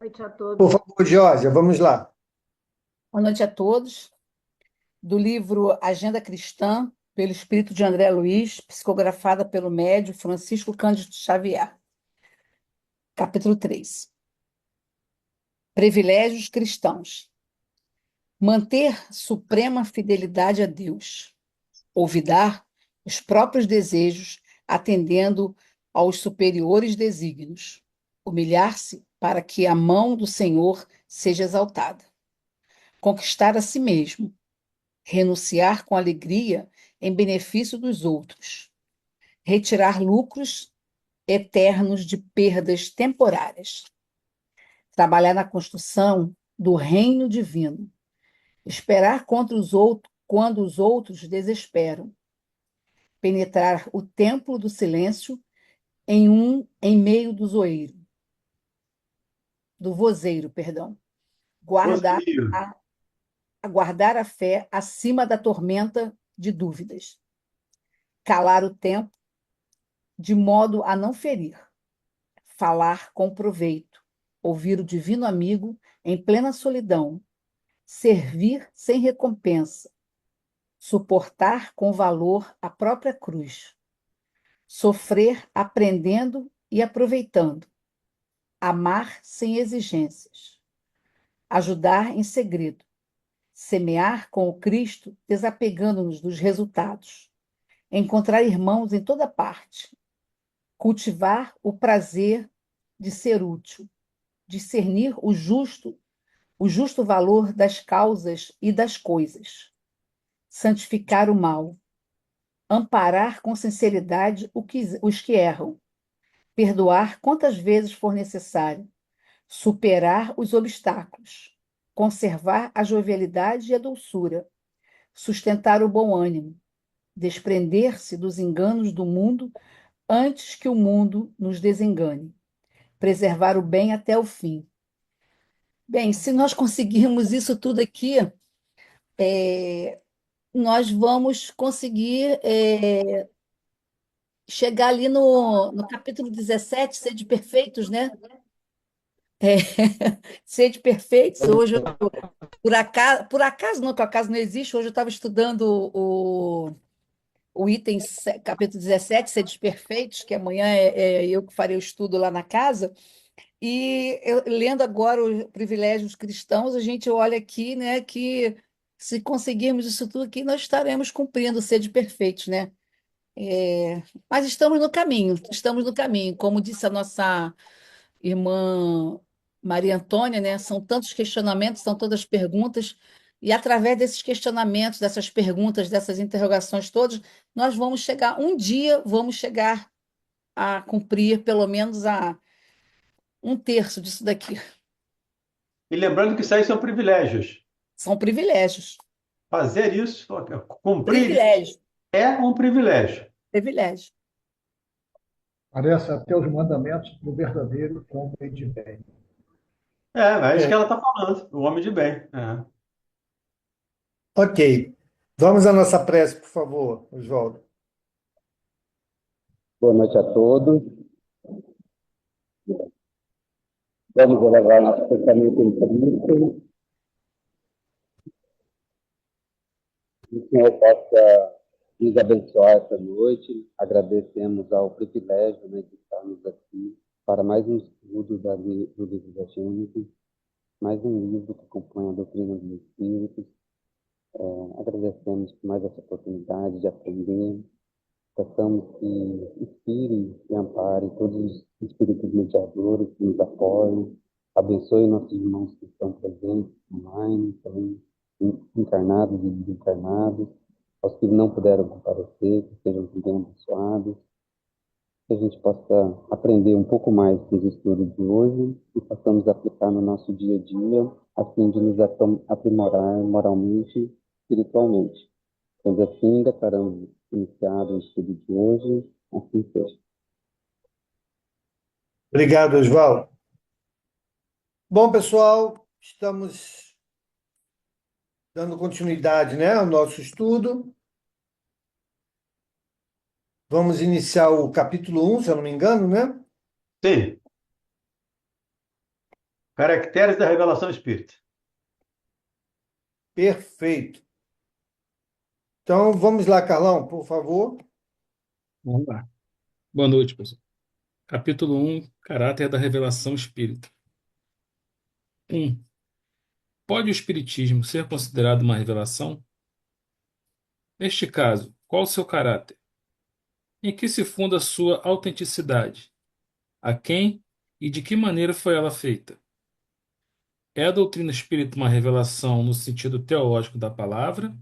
Noite a Por todos. favor, Georgia, vamos lá. Boa noite a todos. Do livro Agenda Cristã, pelo espírito de André Luiz, psicografada pelo médium Francisco Cândido Xavier. Capítulo 3. Privilégios cristãos. Manter suprema fidelidade a Deus. Olvidar os próprios desejos, atendendo aos superiores desígnios. Humilhar-se para que a mão do Senhor seja exaltada. Conquistar a si mesmo. Renunciar com alegria em benefício dos outros, retirar lucros eternos de perdas temporárias, trabalhar na construção do reino divino, esperar contra os outros quando os outros desesperam, penetrar o templo do silêncio em meio do zoeiro, do vozeiro, perdão, guardar Roseiro. a, guardar a fé acima da tormenta de dúvidas, calar o tempo de modo a não ferir, falar com proveito, ouvir o divino amigo em plena solidão, servir sem recompensa, suportar com valor a própria cruz, sofrer aprendendo e aproveitando, amar sem exigências, ajudar em segredo, semear com o Cristo, desapegando-nos dos resultados, encontrar irmãos em toda parte, cultivar o prazer de ser útil, discernir o justo valor das causas e das coisas, santificar o mal, amparar com sinceridade os que erram, perdoar quantas vezes for necessário, superar os obstáculos, conservar a jovialidade e a doçura, sustentar o bom ânimo, desprender-se dos enganos do mundo antes que o mundo nos desengane, preservar o bem até o fim. Bem, se nós conseguirmos isso tudo aqui, é, nós vamos conseguir chegar ali no capítulo 17, Sede Perfeitos, né? É, Sede Perfeitos. Hoje, por acaso não, que o acaso não existe, hoje eu estava estudando o item capítulo 17, Sede Perfeitos, que amanhã é eu que farei o estudo lá na casa, e lendo agora os privilégios cristãos, a gente olha aqui, né, que se conseguirmos isso tudo aqui, nós estaremos cumprindo o Sede Perfeitos, né? Mas estamos no caminho. Como disse a nossa irmã Maria Antônia, né? São tantos questionamentos, são todas perguntas, e através desses questionamentos, dessas perguntas, dessas interrogações todas, nós vamos chegar, um dia vamos chegar a cumprir pelo menos um terço disso daqui. E lembrando que isso aí são privilégios. São privilégios, Fazer isso, cumprir isso, privilégios, é um privilégio. privilégios. Parece até os mandamentos do verdadeiro homem de bem. É isso que É, ela está falando, o homem de bem. É. ok. Vamos à nossa prece, por favor, Oswaldo. Boa noite a todos. Vamos elevar nosso pensamento em Cristo. Que o Senhor possa nos abençoar essa noite. Agradecemos ao privilégio, né, de estarmos aqui para mais um estudo do livro da Gênesis, mais um livro que compõe a doutrina dos Espíritos. Agradecemos por mais essa oportunidade de aprender. Peçamos que inspire e ampare todos os espíritos mediadores que nos apoiam, abençoe nossos irmãos que estão presentes online, também encarnados e desencarnados, aos que não puderam comparecer, que sejam também abençoados, que a gente possa aprender um pouco mais com os estudos de hoje e possamos aplicar no nosso dia a dia, a fim de nos aprimorar moralmente e espiritualmente. Sendo assim, declaramos iniciado o estudo de hoje, assim seja. Obrigado, Oswaldo. Bom, pessoal, estamos dando continuidade, né, ao nosso estudo. Vamos iniciar o capítulo 1, se eu não me engano, né? Sim, Caracteres da revelação espírita. Perfeito. Então, vamos lá, Carlão, por favor. Vamos lá. Boa noite, pessoal. Capítulo 1, Caráter da Revelação Espírita. 1. Pode o Espiritismo ser considerado uma revelação? Neste caso, qual o seu caráter? Em que se funda sua autenticidade? A quem e de que maneira foi ela feita? É a doutrina espírita uma revelação no sentido teológico da palavra?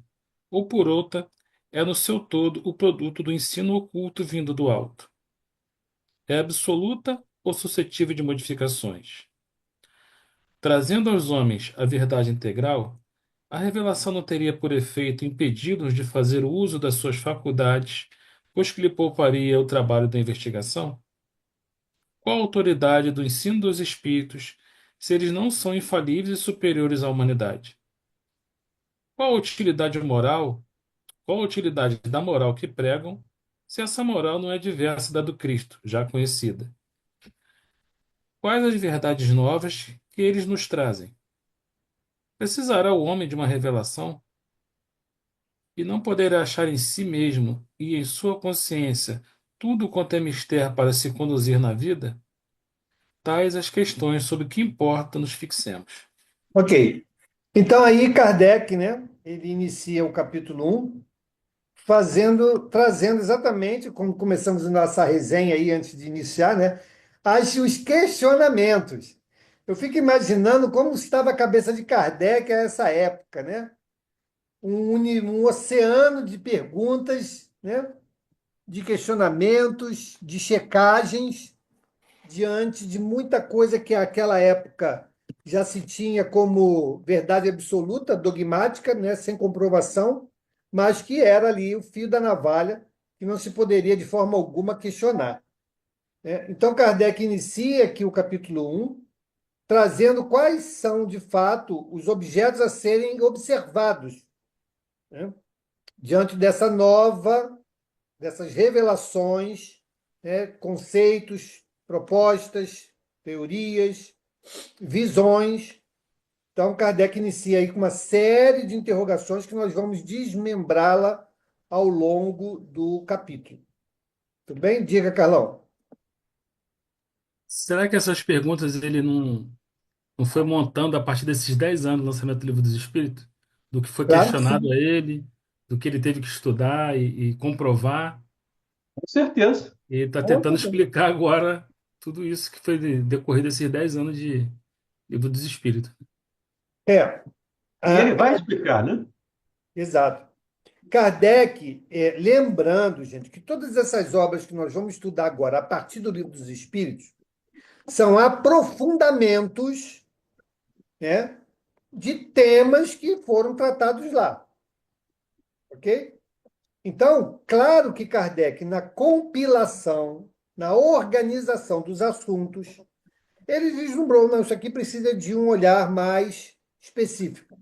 Ou, por outra, é no seu todo o produto do ensino oculto vindo do alto? É absoluta ou suscetível de modificações? Trazendo aos homens a verdade integral, a revelação não teria por efeito impedi-los de fazer o uso das suas faculdades, pois que lhe pouparia o trabalho da investigação? Qual a autoridade do ensino dos espíritos, se eles não são infalíveis e superiores à humanidade? Qual a utilidade moral, qual a utilidade da moral que pregam, se essa moral não é diversa da do Cristo, já conhecida? Quais as verdades novas que eles nos trazem? Precisará o homem de uma revelação? E não poderá achar em si mesmo e em sua consciência tudo quanto é mister para se conduzir na vida? Tais as questões sobre que importa nos fixemos. Ok. Então, aí, Kardec, né, ele inicia o capítulo 1, trazendo exatamente, como começamos a nossa resenha aí antes de iniciar, né, os questionamentos. Eu fico imaginando como estava a cabeça de Kardec a essa época, né? Um oceano de perguntas, né? De questionamentos, de checagens, diante de muita coisa que naquela época já se tinha como verdade absoluta, dogmática, né? Sem comprovação, mas que era ali o fio da navalha, que não se poderia de forma alguma questionar, né? Então, Kardec inicia aqui o capítulo 1, trazendo quais são, de fato, os objetos a serem observados, né? Diante dessas revelações, né? Conceitos, propostas, teorias, visões. Então, Kardec inicia aí com uma série de interrogações que nós vamos desmembrá-la ao longo do capítulo. Tudo bem? Diga, Carlão. Será que essas perguntas ele não foi montando a partir desses 10 anos do lançamento do Livro dos Espíritos? Do que foi Claro que questionado sim. a ele, do que ele teve que estudar e comprovar, Com certeza. e está Com tentando certeza. explicar agora tudo isso que foi decorrido desses 10 anos de Livro dos Espíritos. É, E ele ah, vai explicar, né? exato. Kardec, lembrando, gente, que todas essas obras que nós vamos estudar agora, a partir do Livro dos Espíritos, são aprofundamentos, né, de temas que foram tratados lá. Ok? Então, claro que Kardec, na compilação, na organização dos assuntos, ele vislumbrou, não, isso aqui precisa de um olhar mais específico,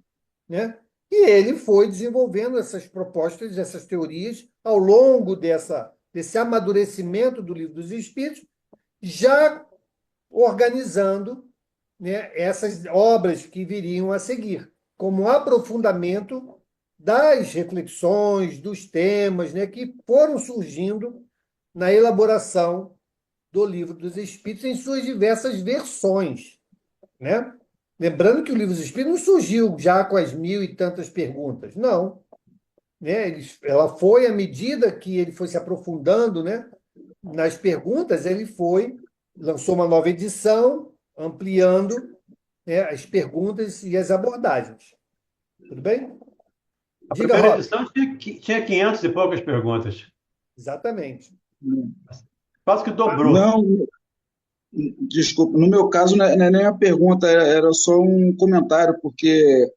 né? E ele foi desenvolvendo essas propostas, essas teorias, ao longo desse amadurecimento do Livro dos Espíritos, já organizando, né, essas obras que viriam a seguir, como um aprofundamento das reflexões, dos temas, né, que foram surgindo na elaboração do Livro dos Espíritos em suas diversas versões, né? Lembrando que o Livro dos Espíritos não surgiu já com as 1000 e tantas perguntas, não, né? Ela foi, à medida que ele foi se aprofundando, né, nas perguntas, lançou uma nova edição, ampliando, né, as perguntas e as abordagens. Tudo bem? A Diga, primeira Rob. edição tinha 500 e poucas perguntas. Exatamente. Quase que dobrou. Não, desculpa, no meu caso não é nem uma pergunta, era só um comentário, porque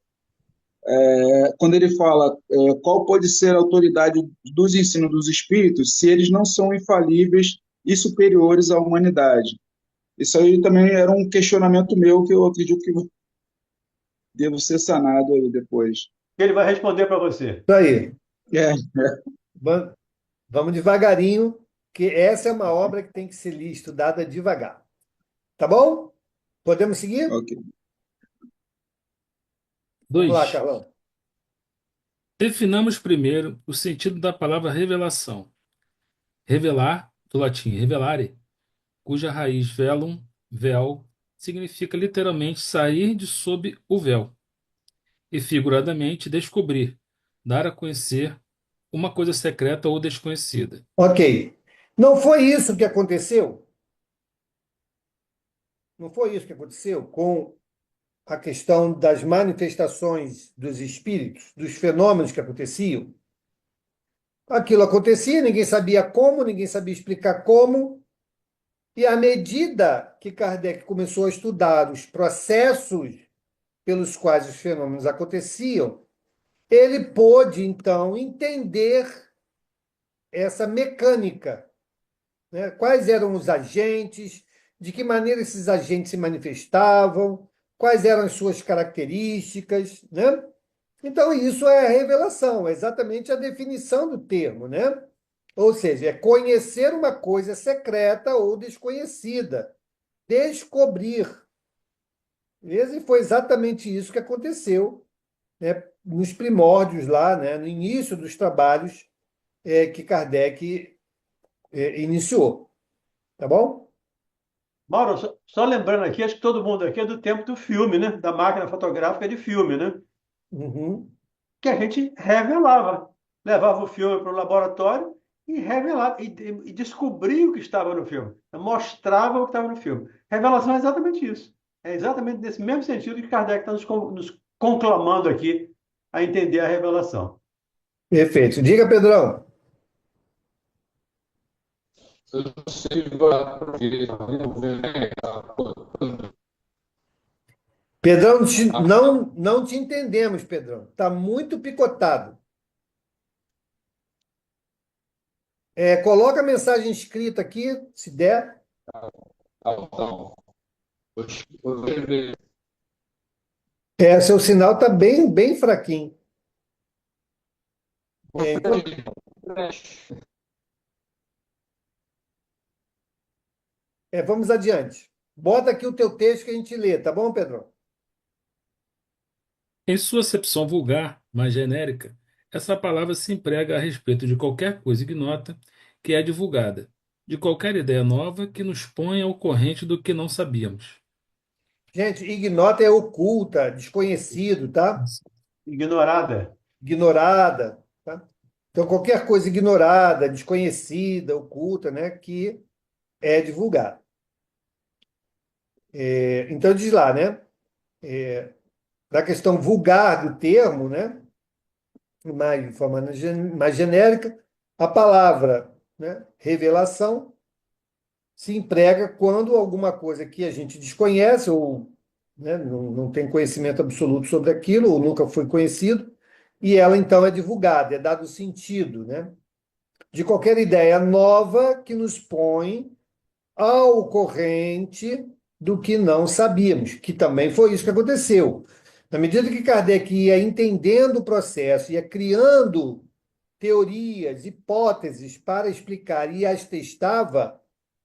quando ele fala qual pode ser a autoridade dos ensinos dos espíritos, se eles não são infalíveis e superiores à humanidade. Isso aí também era um questionamento meu que eu acredito que devo ser sanado aí depois. Ele vai responder para você. Isso aí. É, Va- Vamos devagarinho, que essa é uma obra que tem que ser estudada devagar. Tá bom? Podemos seguir? Ok. Vamos lá, 2. Carlão. Definamos primeiro o sentido da palavra revelação. Revelar, do latim revelare, cuja raiz velum, véu, significa literalmente sair de sob o véu, e figuradamente descobrir, dar a conhecer uma coisa secreta ou desconhecida. Ok. Não foi isso que aconteceu? Não foi isso que aconteceu com a questão das manifestações dos espíritos, dos fenômenos que aconteciam? Aquilo acontecia, ninguém sabia como, ninguém sabia explicar como, e à medida que Kardec começou a estudar os processos pelos quais os fenômenos aconteciam, ele pôde, então, entender essa mecânica, né? Quais eram os agentes, de que maneira esses agentes se manifestavam, quais eram as suas características, né? Então, isso é a revelação, é exatamente a definição do termo, né? Ou seja, é conhecer uma coisa secreta ou desconhecida, descobrir. Beleza? E foi exatamente isso que aconteceu, né, nos primórdios lá, né, no início dos trabalhos que Kardec iniciou. Tá bom? Mauro, só lembrando aqui, acho que todo mundo aqui é do tempo do filme, né? Da máquina fotográfica de filme, né? Uhum. Que a gente revelava. Levava o filme para o laboratório e revelava, e descobria o que estava no filme. Mostrava o que estava no filme. Revelação é exatamente isso. É exatamente nesse mesmo sentido que Kardec está nos conclamando aqui a entender a revelação. Perfeito. Diga, Pedrão. Pedrão, não te entendemos, Pedrão. Está muito picotado. Coloca a mensagem escrita aqui, se der. Seu sinal está bem, bem fraquinho. Enquanto... vamos adiante. Bota aqui o teu texto que a gente lê, tá bom, Pedrão? Em sua acepção vulgar, mas genérica, essa palavra se emprega a respeito de qualquer coisa ignota que é divulgada, de qualquer ideia nova que nos ponha ao corrente do que não sabíamos. Gente, ignota é oculta, desconhecido, tá? Ignorada. Ignorada, tá? Então, qualquer coisa ignorada, desconhecida, oculta, né, que é divulgada. Então, diz lá, né? Da questão vulgar do termo, né? De forma mais genérica, a palavra, né, revelação se emprega quando alguma coisa que a gente desconhece ou, né, não tem conhecimento absoluto sobre aquilo ou nunca foi conhecido, e ela então é divulgada, é dado sentido, né, de qualquer ideia nova que nos põe ao corrente do que não sabíamos, que também foi isso que aconteceu. Na medida que Kardec ia entendendo o processo, ia criando teorias, hipóteses para explicar e as testava,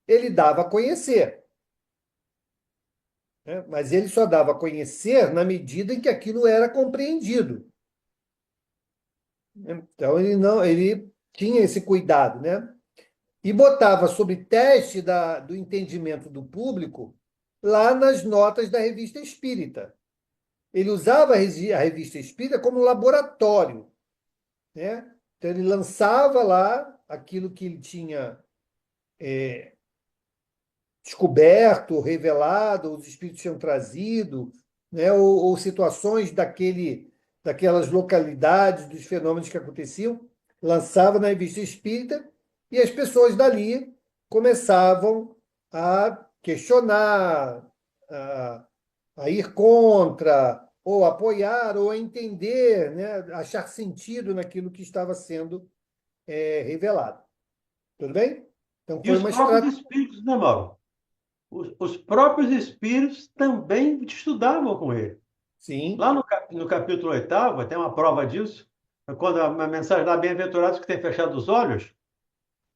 ele dava a conhecer, né? Mas ele só dava a conhecer na medida em que aquilo era compreendido. Então ele tinha esse cuidado, né? E botava sob teste do entendimento do público lá nas notas da Revista Espírita. Ele usava a Revista Espírita como laboratório, né? Então ele lançava lá aquilo que ele tinha descoberto, revelado, os espíritos tinham trazido, né? Ou situações daquelas localidades, dos fenômenos que aconteciam, lançava na Revista Espírita e as pessoas dali começavam a questionar, a, a ir contra, ou apoiar, ou a entender, né? Achar sentido naquilo que estava sendo revelado. Tudo bem? Então E foi os uma próprios estratégia. espíritos, né, Mauro? Os próprios espíritos também estudavam com ele. Sim. Lá no capítulo 8º, tem uma prova disso, quando a mensagem lá, bem-aventurados que têm fechado os olhos,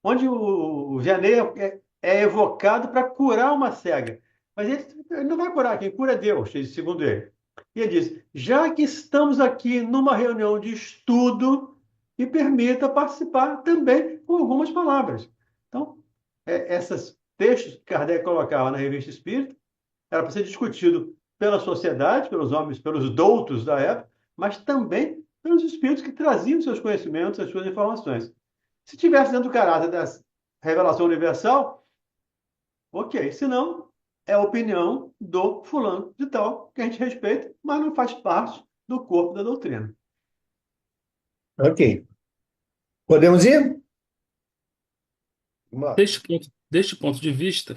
onde o Vianney é evocado para curar uma cega. Mas ele não vai curar, quem cura é Deus, segundo ele. E ele diz: já que estamos aqui numa reunião de estudo, me permita participar também com algumas palavras. Então, esses textos que Kardec colocava na Revista Espírita era para ser discutido pela sociedade, pelos homens, pelos doutos da época, mas também pelos espíritos que traziam seus conhecimentos, as suas informações. Se tivesse dentro do caráter da revelação universal, ok. Se não, é a opinião do fulano de tal, que a gente respeita, mas não faz parte do corpo da doutrina. Ok. Podemos ir? Vamos lá. Deste ponto de vista,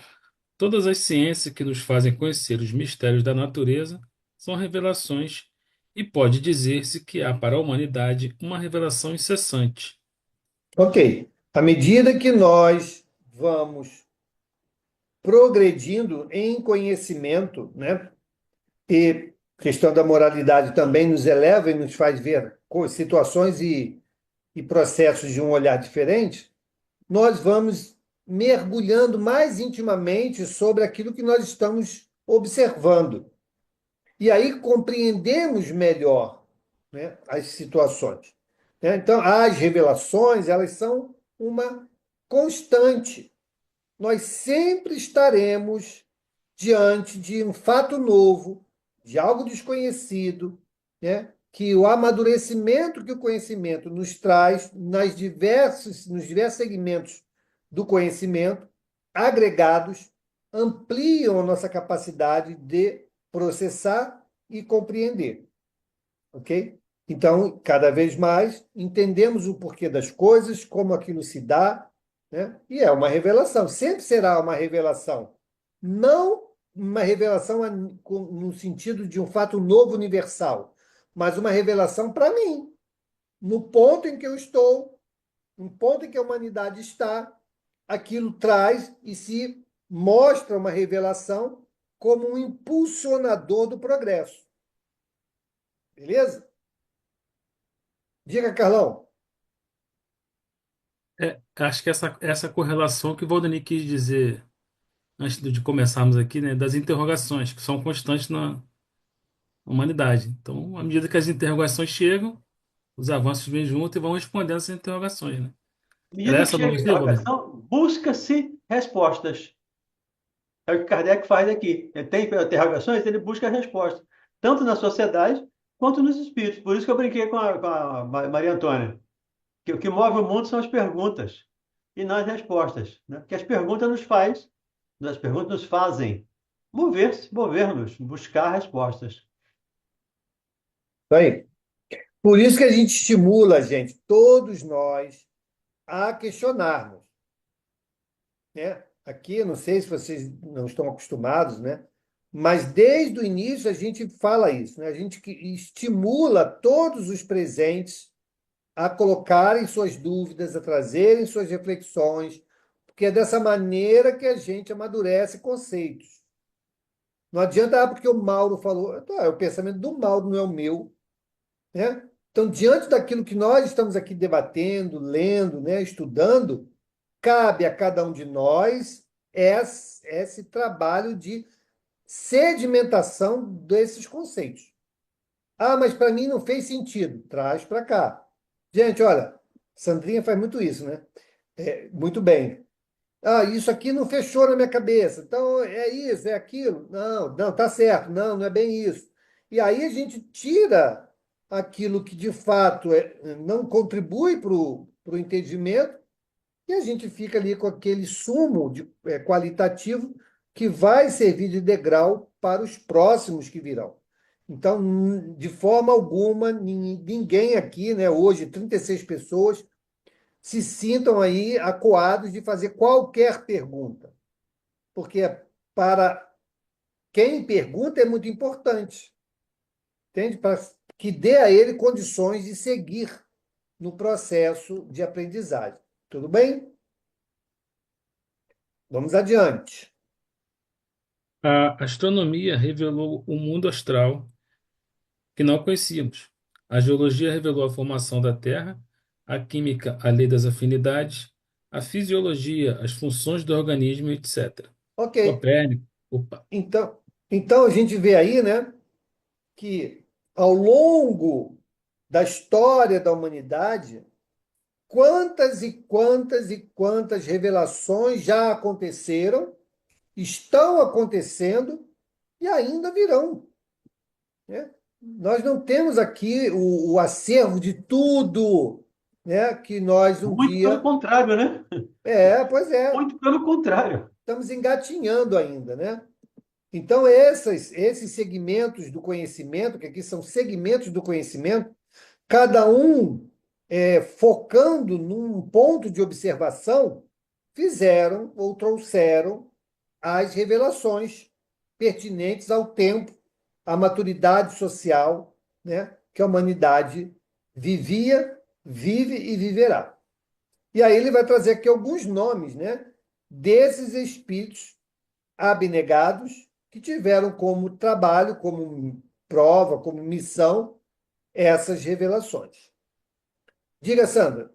todas as ciências que nos fazem conhecer os mistérios da natureza são revelações, e pode dizer-se que há para a humanidade uma revelação incessante. Ok. À medida que nós vamos progredindo em conhecimento, né? E a questão da moralidade também nos eleva e nos faz ver situações e processos de um olhar diferente, nós vamos mergulhando mais intimamente sobre aquilo que nós estamos observando. E aí compreendemos melhor, né, as situações. Né? Então, as revelações, elas são uma constante. Nós sempre estaremos diante de um fato novo, de algo desconhecido, né? Que o amadurecimento que o conhecimento nos traz nos diversos segmentos do conhecimento, agregados, ampliam a nossa capacidade de processar e compreender, ok? Então, cada vez mais, entendemos o porquê das coisas, como aquilo se dá, né? E é uma revelação, sempre será uma revelação. Não uma revelação no sentido de um fato novo universal, mas uma revelação para mim, no ponto em que eu estou, no ponto em que a humanidade está, aquilo traz e se mostra uma revelação como um impulsionador do progresso. Beleza? Diga, Carlão. Acho que essa correlação que o Valdemir quis dizer antes de começarmos aqui, né, das interrogações, que são constantes na humanidade. Então, à medida que as interrogações chegam, os avanços vêm junto e vão respondendo essas interrogações, né? À Era medida que essa a chega a analogia, Valdemir? interrogação, busca-se respostas. É o que Kardec faz aqui. Ele tem interrogações, ele busca respostas, tanto na sociedade quanto nos espíritos. Por isso que eu brinquei com a Maria Antônia, que o que move o mundo são as perguntas e não as respostas, né? Porque as perguntas as perguntas nos fazem mover-nos, buscar respostas. Isso aí. Por isso que a gente estimula, gente, todos nós, a questionarmos, né? Aqui, eu não sei se vocês não estão acostumados, né? Mas desde o início a gente fala isso, né? A gente estimula todos os presentes a colocarem suas dúvidas, a trazerem suas reflexões, porque é dessa maneira que a gente amadurece conceitos. Não adianta, porque o Mauro falou, tá, é o pensamento do Mauro, não é o meu, né? Então, diante daquilo que nós estamos aqui debatendo, lendo, né, estudando, cabe a cada um de nós esse trabalho de sedimentação desses conceitos. Ah, mas para mim não fez sentido. Traz para cá. Gente, olha, Sandrinha faz muito isso, né? Muito bem. Ah, isso aqui não fechou na minha cabeça. Então, é isso, é aquilo. Não, não, tá certo. Não, não é bem isso. E aí a gente tira aquilo que de fato não contribui para o entendimento e a gente fica ali com aquele sumo qualitativo que vai servir de degrau para os próximos que virão. Então, de forma alguma, ninguém aqui, né, hoje, 36 pessoas, se sintam aí acuados de fazer qualquer pergunta, porque para quem pergunta é muito importante, entende? Para que dê a ele condições de seguir no processo de aprendizagem. Tudo bem? Vamos adiante. A astronomia revelou o mundo astral que não conhecíamos. A geologia revelou a formação da Terra, a química, a lei das afinidades, a fisiologia, as funções do organismo, etc. Ok, Copérnico. Opa. Então a gente vê aí, né, que ao longo da história da humanidade, quantas e quantas e quantas revelações já aconteceram, estão acontecendo e ainda virão, né? Nós não temos aqui o acervo de tudo, né, que nós um Muito pelo dia. contrário, né? Pois é, Muito pelo contrário. estamos engatinhando ainda, né? Então, esses segmentos do conhecimento, que aqui são segmentos do conhecimento, cada um focando num ponto de observação, fizeram ou trouxeram as revelações pertinentes ao tempo, à maturidade social, né, que a humanidade vivia, vive e viverá. E aí ele vai trazer aqui alguns nomes, né, desses espíritos abnegados que tiveram como trabalho, como prova, como missão, essas revelações. Diga, Sandra.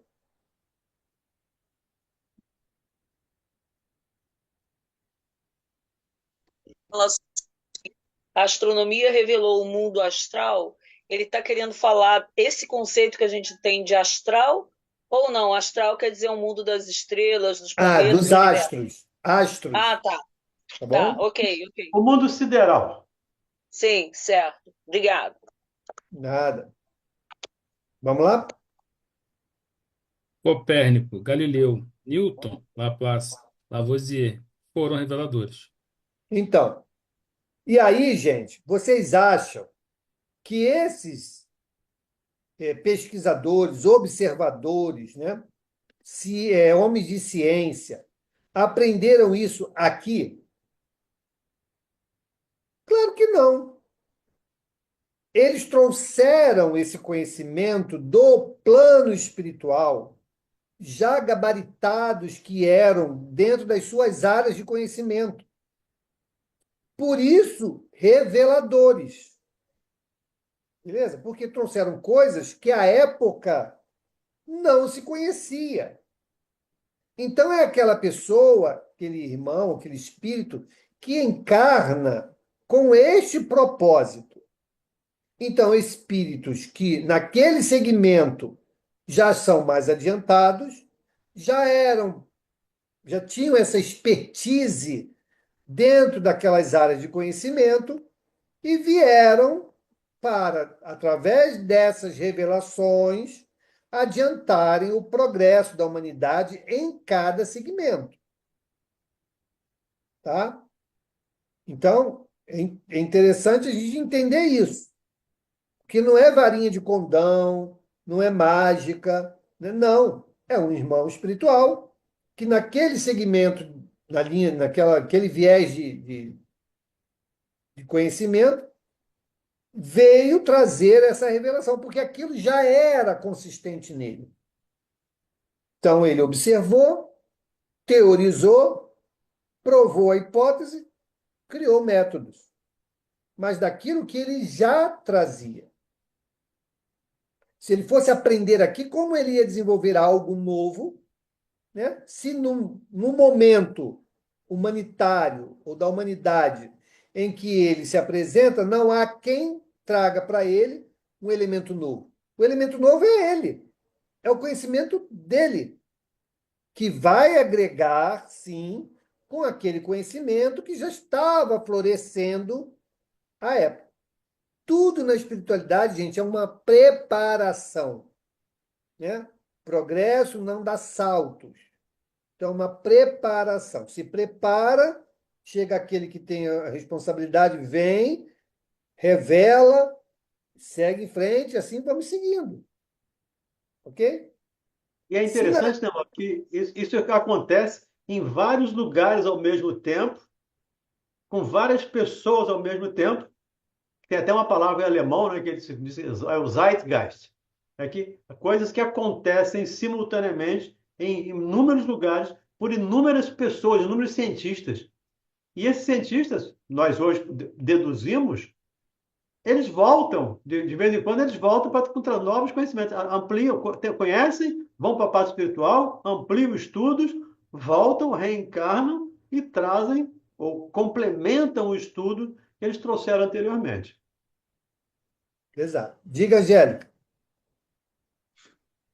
A astronomia revelou o mundo astral. Ele está querendo falar esse conceito que a gente tem de astral ou não? Astral quer dizer o mundo das estrelas, dos planetas, Dos do universo. astros. Astros, Ah, tá. tá Tá, bom? ok. O mundo sideral. Sim, certo. Obrigado. Nada. Vamos lá? Copérnico, Galileu, Newton, Laplace, Lavoisier foram reveladores. Então, e aí, gente, vocês acham que esses pesquisadores, observadores, né, homens de ciência, aprenderam isso aqui? Claro que não. Eles trouxeram esse conhecimento do plano espiritual, já gabaritados que eram dentro das suas áreas de conhecimento. Por isso, reveladores. Beleza? Porque trouxeram coisas que à época não se conhecia. Então é aquela pessoa, aquele irmão, aquele espírito que encarna com este propósito. Então, espíritos que naquele segmento já são mais adiantados, já tinham essa expertise dentro daquelas áreas de conhecimento e vieram para, através dessas revelações, adiantarem o progresso da humanidade em cada segmento. Tá? Então, é interessante a gente entender isso, que não é varinha de condão, não é mágica, né? Não, é um irmão espiritual que naquele segmento, na linha, aquele viés de conhecimento, veio trazer essa revelação, porque aquilo já era consistente nele. Então, ele observou, teorizou, provou a hipótese, criou métodos, mas daquilo que ele já trazia. Se ele fosse aprender aqui, como ele ia desenvolver algo novo, né? Se no momento humanitário ou da humanidade em que ele se apresenta, não há quem traga para ele um elemento novo. O elemento novo é ele, é o conhecimento dele, que vai agregar, sim, com aquele conhecimento que já estava florescendo à época. Tudo na espiritualidade, gente, é uma preparação, né? Progresso não dá saltos. Então, uma preparação. Se prepara, chega aquele que tem a responsabilidade, vem, revela, segue em frente, assim vamos seguindo. Ok? E é interessante, né, Mauro, que isso acontece em vários lugares ao mesmo tempo, com várias pessoas ao mesmo tempo. Tem até uma palavra em alemão, né, que ele diz, é o Zeitgeist. É que coisas que acontecem simultaneamente em inúmeros lugares, por inúmeras pessoas, inúmeros cientistas. E esses cientistas, nós hoje deduzimos, eles voltam, de vez em quando, eles voltam para novos conhecimentos, ampliam, conhecem, vão para a parte espiritual, ampliam estudos, voltam, reencarnam e trazem ou complementam o estudo que eles trouxeram anteriormente. Exato. Diga, Angélica.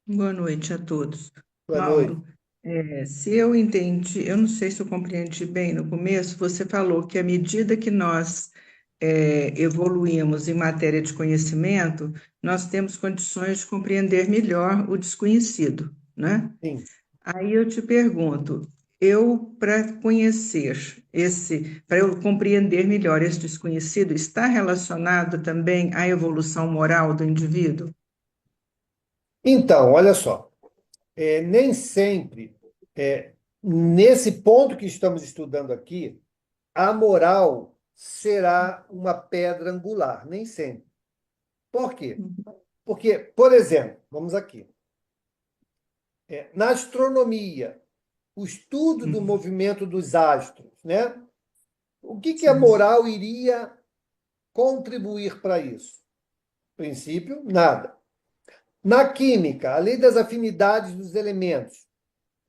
Boa noite a todos. Boa noite. Mauro, se eu entendi, eu não sei se eu compreendi bem no começo, você falou que à medida que nós evoluímos em matéria de conhecimento, nós temos condições de compreender melhor o desconhecido, né? Sim. Aí eu te pergunto, para conhecer para eu compreender melhor esse desconhecido, está relacionado também à evolução moral do indivíduo? Então, olha só. Nem sempre, nesse ponto que estamos estudando aqui, a moral será uma pedra angular. Nem sempre. Por quê? Porque, por exemplo, vamos aqui. Na astronomia, o estudo do movimento dos astros, né? O que a moral iria contribuir para isso? Princípio, nada. Na química, a lei das afinidades dos elementos,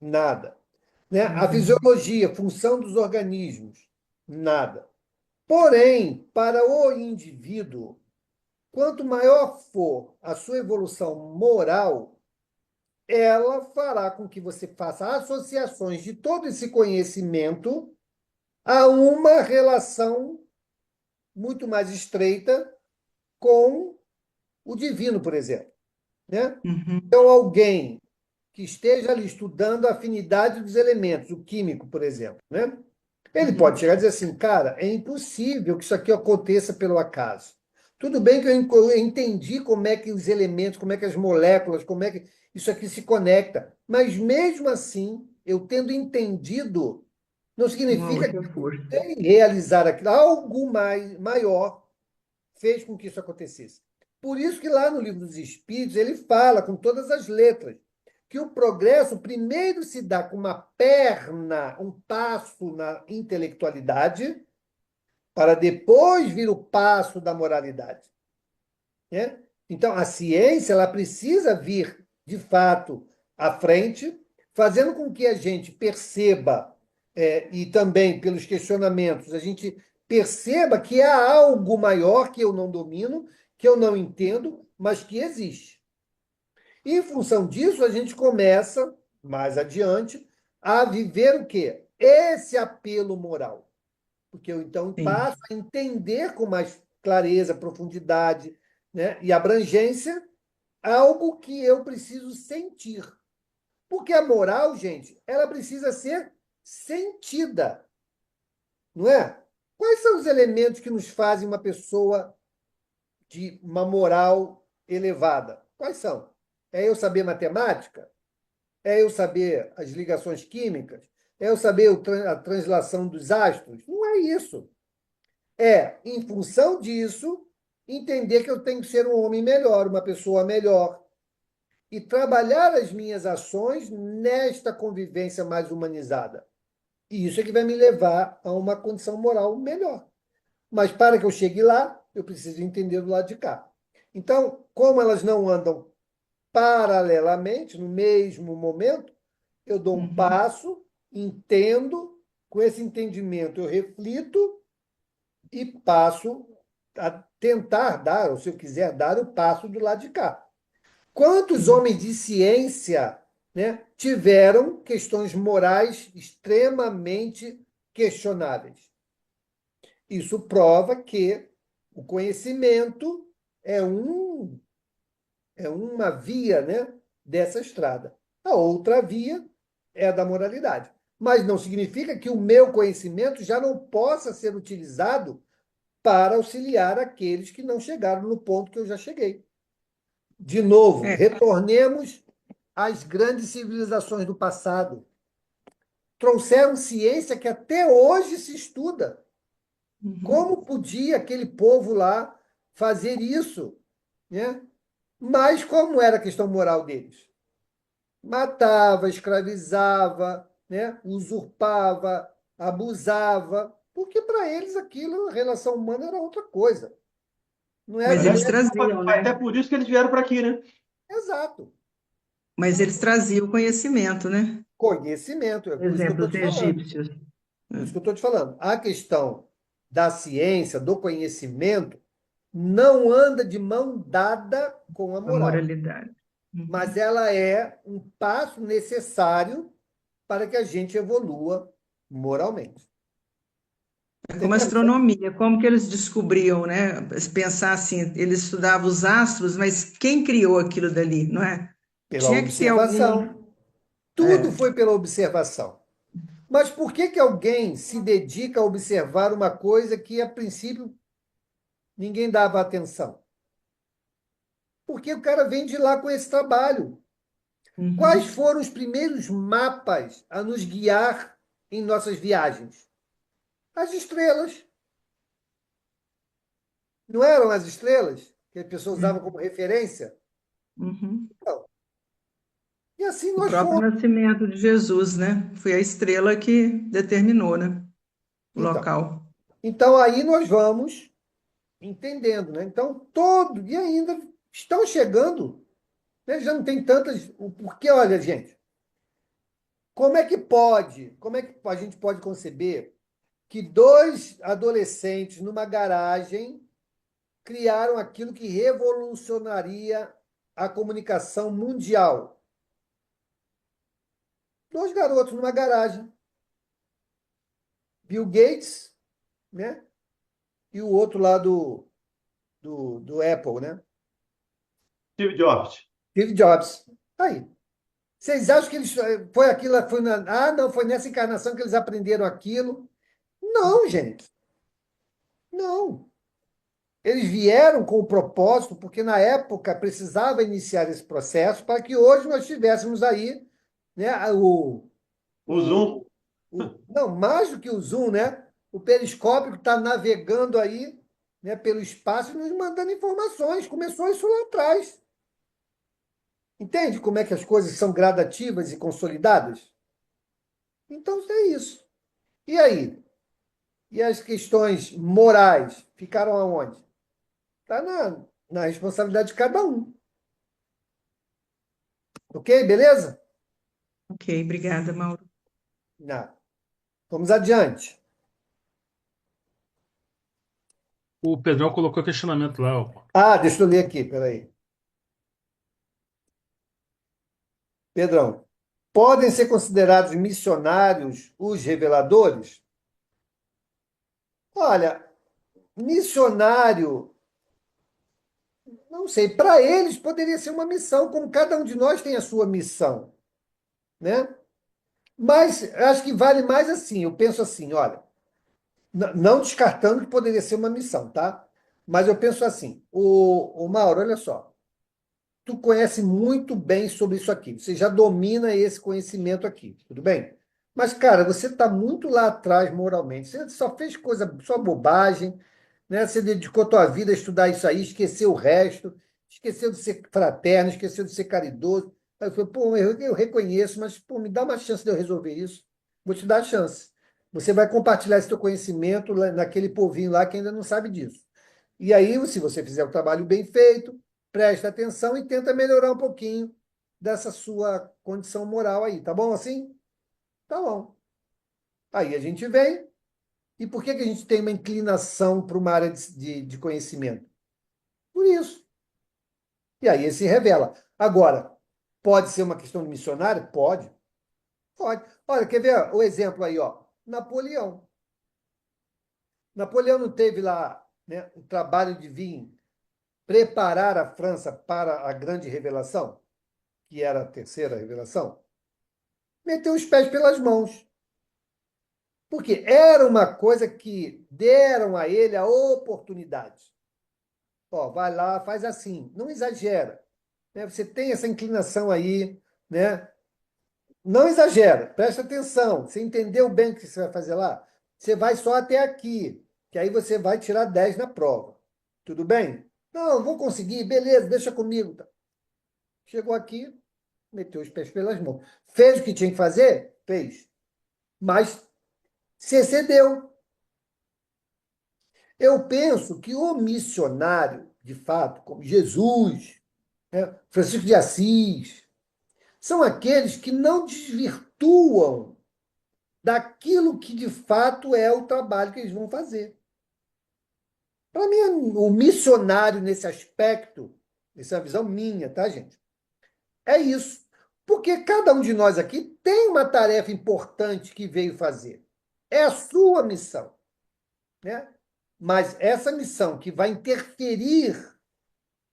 nada. Né? A fisiologia, função dos organismos, nada. Porém, para o indivíduo, quanto maior for a sua evolução moral, ela fará com que você faça associações de todo esse conhecimento a uma relação muito mais estreita com o divino, por exemplo. Né? Então, alguém que esteja ali estudando a afinidade dos elementos, o químico, por exemplo, né? Ele pode chegar e dizer assim, cara, é impossível que isso aqui aconteça pelo acaso. Tudo bem que eu entendi como é que os elementos, como é que as moléculas, como é que isso aqui se conecta, mas mesmo assim, eu tendo entendido, não significa que sem realizar aquilo, algo maior fez com que isso acontecesse. Por isso que lá no Livro dos Espíritos ele fala com todas as letras que o progresso primeiro se dá com uma perna, um passo na intelectualidade, para depois vir o passo da moralidade. Né? Então, a ciência ela precisa vir, de fato, à frente, fazendo com que a gente perceba, e também pelos questionamentos, a gente perceba que há algo maior que eu não domino, que eu não entendo, mas que existe. E, em função disso, a gente começa, mais adiante, a viver o quê? Esse apelo moral. Porque eu, então, passo a entender com mais clareza, profundidade, né, e abrangência algo que eu preciso sentir. Porque a moral, gente, ela precisa ser sentida. Não é? Quais são os elementos que nos fazem uma pessoa de uma moral elevada? Quais são? É eu saber matemática? É eu saber as ligações químicas? É eu saber a translação dos astros? Não é isso. É, em função disso, entender que eu tenho que ser um homem melhor, uma pessoa melhor. E trabalhar as minhas ações nesta convivência mais humanizada. E isso é que vai me levar a uma condição moral melhor. Mas para que eu chegue lá, eu preciso entender do lado de cá. Então, como elas não andam paralelamente, no mesmo momento, eu dou um passo, entendo, com esse entendimento eu reflito e passo a tentar dar, ou se eu quiser dar, o passo do lado de cá. Quantos homens de ciência, né, tiveram questões morais extremamente questionáveis? Isso prova que o conhecimento é uma via, né, dessa estrada. A outra via é a da moralidade. Mas não significa que o meu conhecimento já não possa ser utilizado para auxiliar aqueles que não chegaram no ponto que eu já cheguei. De novo, retornemos às grandes civilizações do passado. Trouxeram ciência que até hoje se estuda. Como podia aquele povo lá fazer isso? Né? Mas como era a questão moral deles? Matava, escravizava, né? Usurpava, abusava, porque para eles aquilo, a relação humana era outra coisa. Não era, Mas eles traziam, né? Até por isso que eles vieram para aqui, né? Exato. Mas eles traziam conhecimento, né? Conhecimento, é Por por isso que eu exemplo, estou os te falando. egípcios. Por isso que eu estou te falando. A questão da ciência, do conhecimento, não anda de mão dada com a A moral, moralidade. mas ela é um passo necessário para que a gente evolua moralmente. É como a astronomia, como que eles descobriam, né? Pensar assim, eles estudavam os astros, mas quem criou aquilo dali, não é? Pela Tinha que ter algum. observação. Tudo foi pela observação. Mas por que que alguém se dedica a observar uma coisa que, a princípio, ninguém dava atenção? Porque o cara vem de lá com esse trabalho. Quais foram os primeiros mapas a nos guiar em nossas viagens? As estrelas. Não eram as estrelas que as pessoas usavam como referência? Uhum. Então, e assim O nós próprio fomos. nascimento de Jesus, né? Foi a estrela que determinou, né? O Então, local. então aí nós vamos entendendo, né? Então, todo, e ainda estão chegando, né? Já não tem tantas. Porque, olha, gente, como é que a gente pode conceber que dois adolescentes numa garagem criaram aquilo que revolucionaria a comunicação mundial? Dois garotos numa garagem. Bill Gates, né? E o outro lá do Apple, né? Steve Jobs. Steve Jobs. Aí. Vocês acham que eles foi aquilo, não, foi nessa encarnação que eles aprenderam aquilo? Não, gente. Não. Eles vieram com o propósito, porque na época precisava iniciar esse processo para que hoje nós tivéssemos aí, né, O Zoom. não, mais do que o Zoom, né? O periscópio que está navegando aí, né, pelo espaço e nos mandando informações. Começou isso lá atrás. Entende como é que as coisas são gradativas e consolidadas? Então, é isso. E aí? E as questões morais ficaram aonde? Está na responsabilidade de cada um. Ok? Beleza? Ok, obrigada, Mauro. Não. Vamos adiante. O Pedrão colocou questionamento lá, ó. Ah, deixa eu ler aqui, peraí. Pedrão, podem ser considerados missionários os reveladores? Olha, missionário, não sei, para eles poderia ser uma missão, como cada um de nós tem a sua missão, né? Mas acho que vale mais assim, eu penso assim, olha, não descartando que poderia ser uma missão, tá? Mas eu penso assim, o Mauro, olha só, tu conhece muito bem sobre isso aqui, você já domina esse conhecimento aqui, tudo bem? Mas, cara, você está muito lá atrás moralmente, você só fez coisa, só bobagem, né? Você dedicou tua vida a estudar isso aí, esqueceu o resto, esqueceu de ser fraterno, esqueceu de ser caridoso. Aí eu falei, pô, eu reconheço, mas pô, me dá uma chance de eu resolver isso. Vou te dar a chance. Você vai compartilhar esse teu conhecimento naquele povinho lá que ainda não sabe disso. E aí, se você fizer o trabalho bem feito, presta atenção e tenta melhorar um pouquinho dessa sua condição moral aí, tá bom assim? Tá bom. Aí a gente vem. E por que que a gente tem uma inclinação para uma área de conhecimento? Por isso. E aí ele se revela. Agora, pode ser uma questão de missionário? Pode. Pode. Olha, quer ver o exemplo aí, ó? Napoleão. Napoleão não teve lá, né, o trabalho de vir preparar a França para a grande revelação, que era a terceira revelação? Meteu os pés pelas mãos. Porque era uma coisa que deram a ele a oportunidade. Ó, vai lá, faz assim, não exagera. Né? Você tem essa inclinação aí, né? Não exagera, presta atenção. Você entendeu bem o que você vai fazer lá? Você vai só até aqui, que aí você vai tirar 10 na prova. Tudo bem? Não, vou conseguir, beleza, deixa comigo. Chegou aqui, meteu os pés pelas mãos. Fez o que tinha que fazer? Fez. Mas se excedeu. Eu penso que o missionário, de fato, como Jesus, né, Francisco de Assis, são aqueles que não desvirtuam daquilo que de fato é o trabalho que eles vão fazer. Para mim, o missionário nesse aspecto, essa é a visão minha, tá, gente? É isso. Porque cada um de nós aqui tem uma tarefa importante que veio fazer. É a sua missão, né? Mas essa missão que vai interferir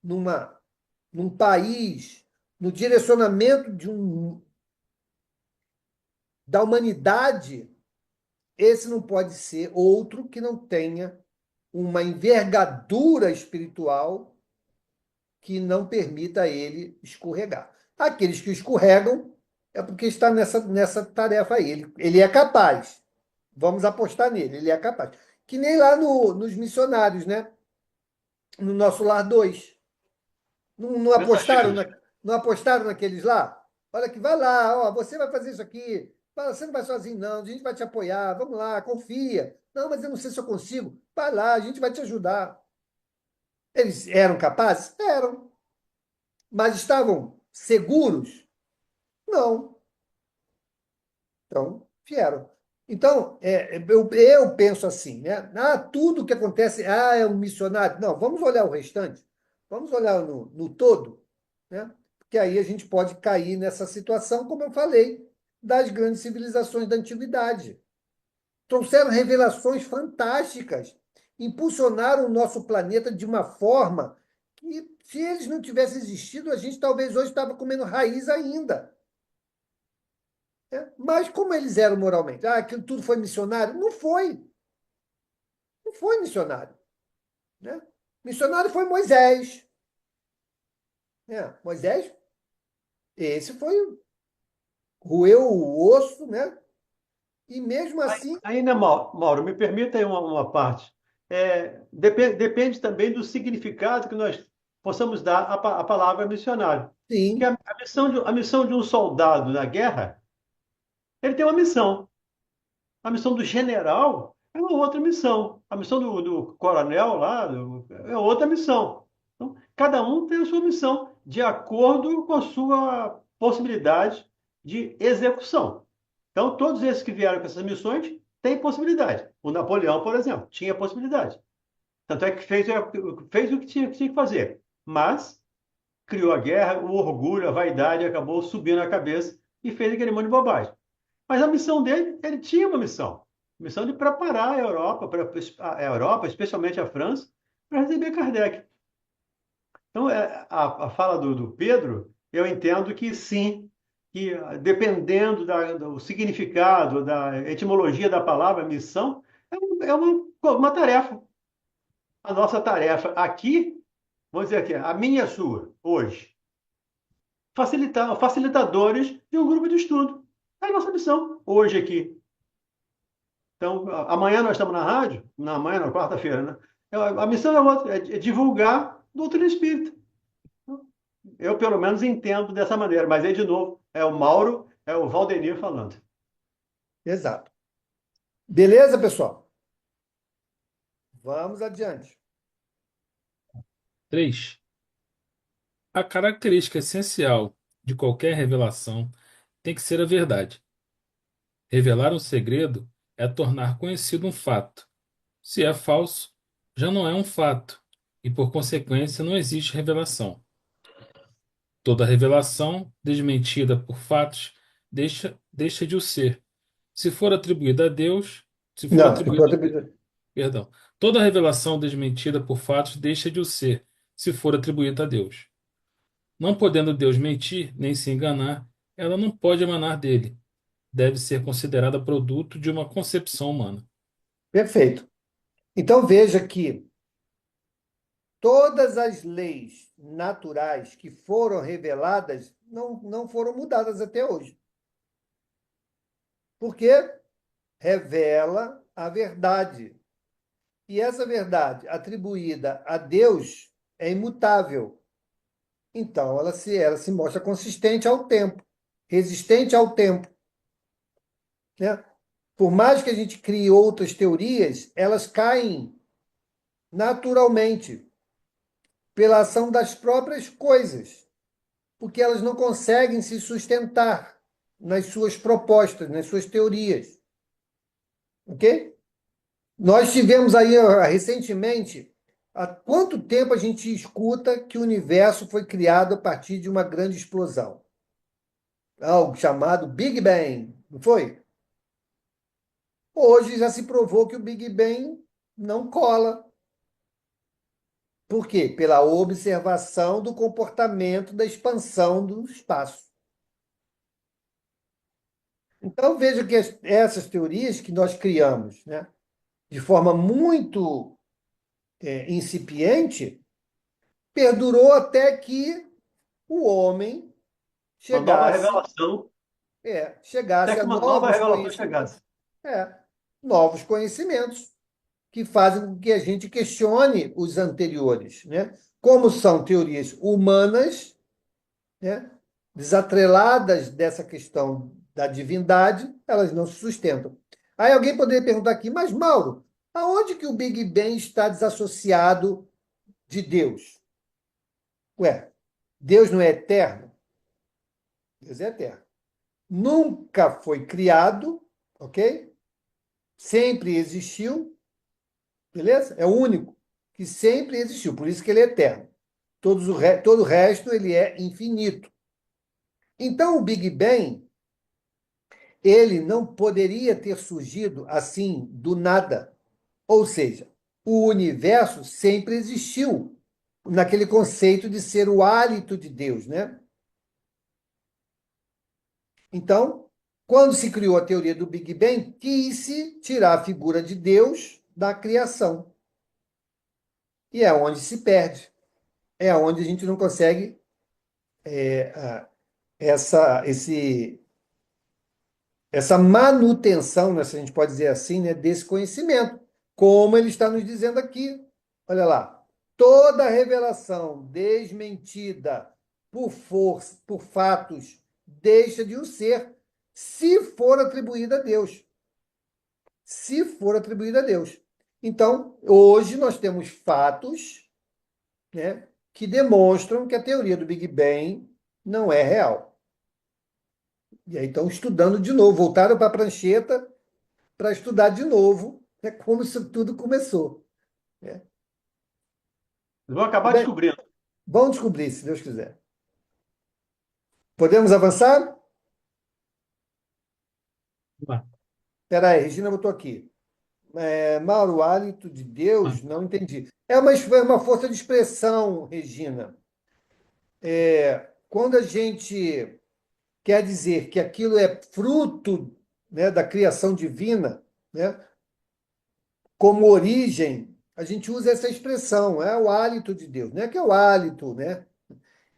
num país, no direcionamento da humanidade, esse não pode ser outro que não tenha uma envergadura espiritual que não permita ele escorregar. Aqueles que escorregam é porque está nessa tarefa aí. Ele é capaz. Vamos apostar nele, ele é capaz. Que nem lá nos missionários, né? No nosso Lar 2. Não apostaram, não apostaram naqueles lá? Olha que vai lá, ó, você vai fazer isso aqui. Fala, você não vai sozinho, não. A gente vai te apoiar. Vamos lá, confia. Não, mas eu não sei se eu consigo. Vai lá, a gente vai te ajudar. Eles eram capazes? Eram. Mas estavam seguros? Não. Então, vieram. Então, eu penso assim, né? Tudo que acontece, é um missionário. Não, vamos olhar o restante. Vamos olhar no todo, né? Porque aí a gente pode cair nessa situação, como eu falei, das grandes civilizações da antiguidade. Trouxeram revelações fantásticas, impulsionaram o nosso planeta de uma forma que, se eles não tivessem existido, a gente talvez hoje estava comendo raiz ainda. Mas como eles eram moralmente? Aquilo tudo foi missionário? Não foi. Não foi missionário. Né? Missionário foi Moisés. Moisés, esse foi roeu o osso, né? E mesmo assim. Ainda, Mauro, me permita aí uma parte. Depende também do significado que nós possamos dar à palavra missionário. Sim. Que a missão de um soldado na guerra, ele tem uma missão. A missão do general é uma outra missão. A missão do coronel lá é outra missão. Então, cada um tem a sua missão, de acordo com a sua possibilidade de execução. Então, todos esses que vieram com essas missões têm possibilidade. O Napoleão, por exemplo, tinha possibilidade. Tanto é que fez o que tinha que fazer. Mas criou a guerra, o orgulho, a vaidade acabou subindo a cabeça e fez aquele monte de bobagem. Mas a missão dele, ele tinha uma missão. Missão de preparar a Europa, especialmente a França, para receber Kardec. Então, a fala do Pedro, eu entendo que sim, que dependendo do significado, da etimologia da palavra missão, é uma tarefa. A nossa tarefa aqui, vamos dizer aqui, a minha e a sua, hoje, facilitadores de um grupo de estudo. É a nossa missão, hoje aqui. Então, amanhã nós estamos na rádio, amanhã, na quarta-feira, né? A missão é outra, é divulgar a doutrina espírita. Eu, pelo menos, entendo dessa maneira. Mas aí, de novo, é o Mauro, é o Valdenir falando. Exato. Beleza, pessoal? Vamos adiante. 3. A característica essencial de qualquer revelação tem que ser a verdade. Revelar um segredo é tornar conhecido um fato. Se é falso, já não é um fato, e por consequência não existe revelação. Toda revelação desmentida por fatos deixa de o ser. Se for atribuída a Deus, se for Não, atribuída, perdão, toda revelação desmentida por fatos deixa de o ser, se for atribuída a Deus. Não podendo Deus mentir nem se enganar, ela não pode emanar dele. Deve ser considerada produto de uma concepção humana. perfeito. Então veja que todas as leis naturais que foram reveladas não foram mudadas até hoje. Porque revela a verdade. E essa verdade atribuída a Deus é imutável. Então, ela se mostra consistente ao tempo, resistente ao tempo. Né? Por mais que a gente crie outras teorias, elas caem naturalmente pela ação das próprias coisas, porque elas não conseguem se sustentar nas suas propostas, nas suas teorias. ok? Nós tivemos aí recentemente, há quanto tempo a gente escuta que o universo foi criado a partir de uma grande explosão? Algo chamado Big Bang, não foi? Hoje já se provou que o Big Bang não cola. Por quê? Pela observação do comportamento da expansão do espaço. Então, veja que essas teorias que nós criamos, né, de forma muito incipiente, perdurou até que o homem Uma nova chegasse, revelação, até chegasse que a uma nova novos revelação conhecimentos, chegasse. novos conhecimentos que fazem com que a gente questione os anteriores, né? Como são teorias humanas, né, desatreladas dessa questão da divindade, elas não se sustentam. Aí alguém poderia perguntar aqui, mas Mauro, aonde que o Big Bang está desassociado de Deus? Ué, Deus não é eterno? Deus é eterno. Nunca foi criado, ok? Sempre existiu, beleza? É o único que sempre existiu, por isso que ele é eterno. Todo o resto ele é infinito. Então o Big Bang ele não poderia ter surgido assim do nada. Ou seja, o universo sempre existiu naquele conceito de ser o hálito de Deus, né? Então, quando se criou a teoria do Big Bang, quis-se tirar a figura de Deus da criação. E é onde se perde. É onde a gente não consegue essa, esse, essa manutenção, né, se a gente pode dizer assim, né, desse conhecimento, como ele está nos dizendo aqui. Olha lá, toda revelação desmentida por força, por fatos, deixa de o ser, se for atribuída a Deus. Se for atribuída a Deus. Então, hoje nós temos fatos, né, que demonstram que a teoria do Big Bang não é real. E aí estão estudando de novo, voltaram para a prancheta para estudar de novo, né, como isso tudo começou. Né? Eles vão acabar Bem, descobrindo. vão descobrir, se Deus quiser. Podemos avançar? Lá, Espera aí, Regina botou aqui. Mauro, o hálito de lá. Deus, não entendi. É uma força de expressão, Regina. Quando a gente quer dizer que aquilo é fruto, né, da criação divina, né, como origem, a gente usa essa expressão, é o hálito de Deus. Não é que é o hálito, né,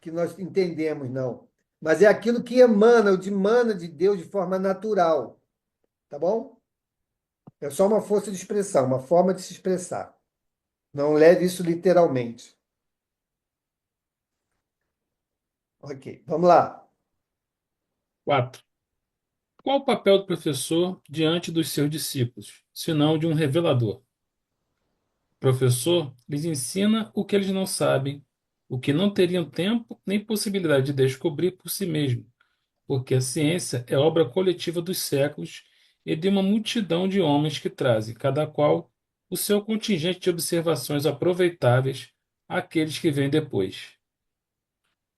que nós entendemos, não. Mas é aquilo que emana, o dimana de Deus de forma natural. Tá bom? É só uma força de expressão, uma forma de se expressar. Não leve isso literalmente. Ok, vamos lá. 4. Qual o papel do professor diante dos seus discípulos, senão de um revelador? O professor lhes ensina o que eles não sabem, o que não teriam tempo nem possibilidade de descobrir por si mesmo, porque a ciência é obra coletiva dos séculos e de uma multidão de homens que trazem, cada qual, o seu contingente de observações aproveitáveis àqueles que vêm depois.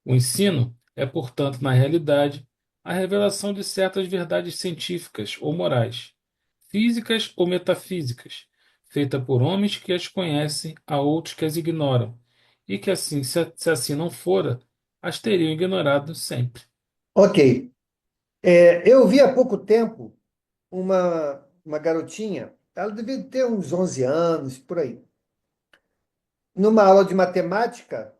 O ensino é, portanto, na realidade, a revelação de certas verdades científicas ou morais, físicas ou metafísicas, feita por homens que as conhecem a outros que as ignoram, e que assim, se assim não fora, as teriam ignorado sempre. Ok. Eu vi há pouco tempo uma garotinha, ela devia ter uns 11 anos, por aí, numa aula de matemática,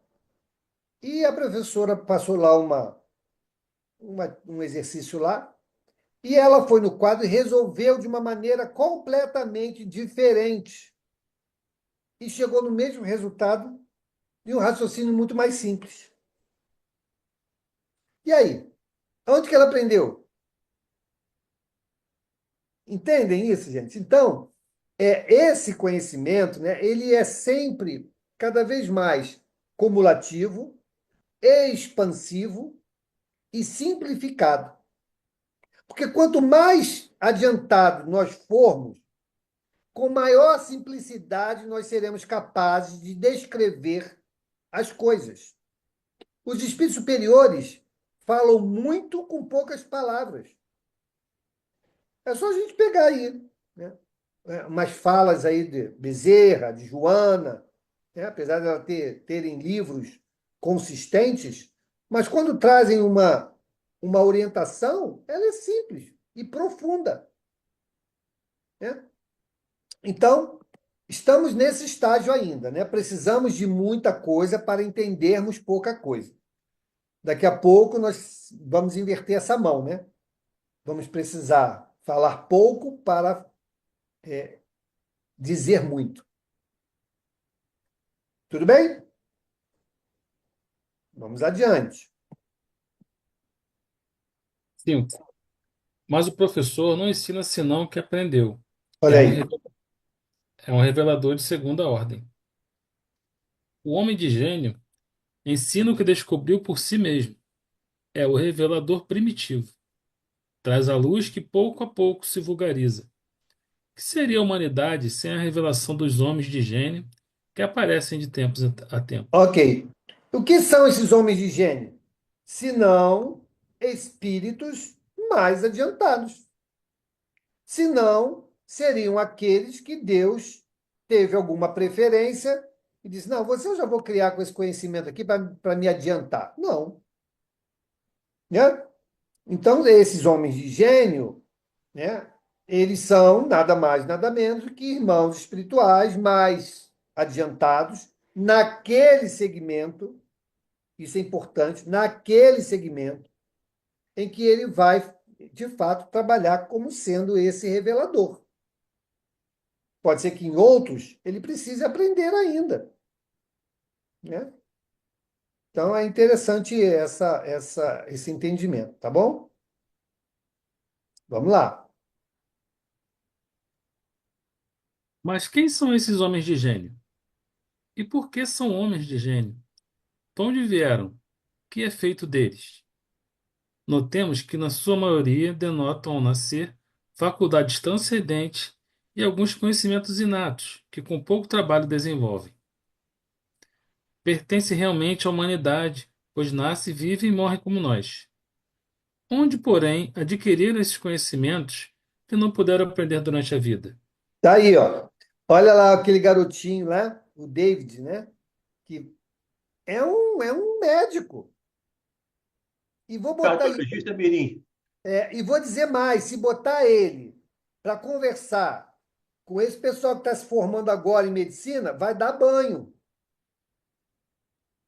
e a professora passou lá um exercício lá, e ela foi no quadro e resolveu de uma maneira completamente diferente. E chegou no mesmo resultado de um raciocínio muito mais simples. E aí? Onde que ela aprendeu? Entendem isso, gente? Então, esse conhecimento, né, ele é sempre, cada vez mais, cumulativo, expansivo e simplificado. Porque quanto mais adiantado nós formos com maior simplicidade nós seremos capazes de descrever as coisas. Os espíritos superiores falam muito com poucas palavras. É só a gente pegar aí, né? Umas falas aí de Bezerra, de Joana, né? Apesar de ela terem livros consistentes, mas quando trazem uma orientação, ela é simples e profunda, né? Então, estamos nesse estágio ainda, né? Precisamos de muita coisa para entendermos pouca coisa. Daqui a pouco nós vamos inverter essa mão, né? Vamos precisar falar pouco para dizer muito. Tudo bem? Vamos adiante. 5. Mas o professor não ensina senão o que aprendeu. Olha É um, aí. re- é um revelador de segunda ordem. O homem de gênio ensina o que descobriu por si mesmo. É o revelador primitivo. Traz a luz que pouco a pouco se vulgariza. O que seria a humanidade sem a revelação dos homens de gênio que aparecem de tempos a tempos? Ok. O que são esses homens de gênio? Senão espíritos mais adiantados. Senão seriam aqueles que Deus teve alguma preferência e disse: não, você eu já vou criar com esse conhecimento aqui para me adiantar. Não. Né? Então, esses homens de gênio, né, eles são nada mais, nada menos do que irmãos espirituais mais adiantados naquele segmento, isso é importante, naquele segmento em que ele vai, de fato, trabalhar como sendo esse revelador. Pode ser que em outros ele precise aprender ainda, né? Então, é interessante esse entendimento, tá bom? Vamos lá. Mas quem são esses homens de gênio? E por que são homens de gênio? De onde vieram? O que é feito deles? Notemos que, na sua maioria, denotam ao nascer faculdades transcendentes e alguns conhecimentos inatos, que com pouco trabalho desenvolvem. Pertence realmente à humanidade, pois nasce, vive e morre como nós. Onde, porém, adquiriram esses conhecimentos que não puderam aprender durante a vida? Tá aí, ó. Olha lá aquele garotinho lá, o David, né? Que é um médico. E vou botar Cardiologista mirim. e vou dizer mais, se botar ele para conversar com esse pessoal que está se formando agora em medicina, vai dar banho.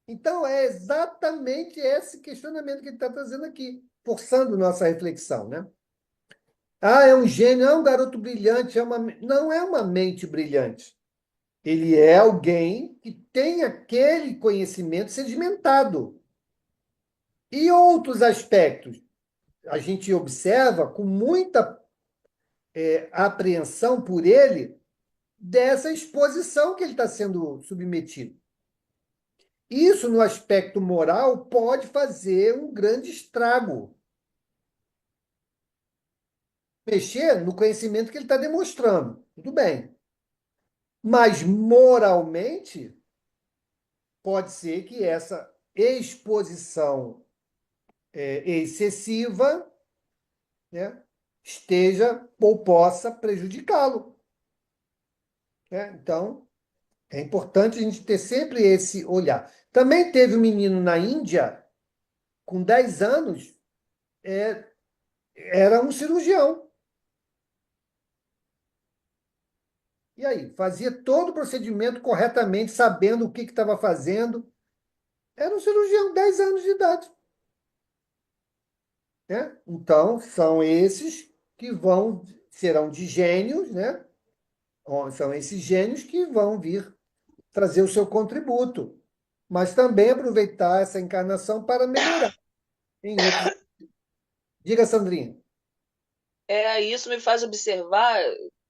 Então, é exatamente esse questionamento que ele está trazendo aqui, forçando nossa reflexão, né? Ah, é um gênio, é um garoto brilhante, não é uma mente brilhante. Ele é alguém que tem aquele conhecimento sedimentado. E outros aspectos, a gente observa com muita apreensão por ele dessa exposição que ele está sendo submetido. Isso, no aspecto moral, pode fazer um grande estrago. Mexer no conhecimento que ele está demonstrando. Tudo bem. Mas, moralmente, pode ser que essa exposição excessiva, né, esteja ou possa prejudicá-lo. Né? Então, é importante a gente ter sempre esse olhar. Também teve um menino na Índia, com 10 anos, era um cirurgião. E aí? Fazia todo o procedimento corretamente, sabendo o que estava fazendo. Era um cirurgião, 10 anos de idade. Né? Então, são esses que serão de gênios, né? São esses gênios que vão vir trazer o seu contributo, mas também aproveitar essa encarnação para melhorar em outros. Diga, Sandrinha. Isso me faz observar,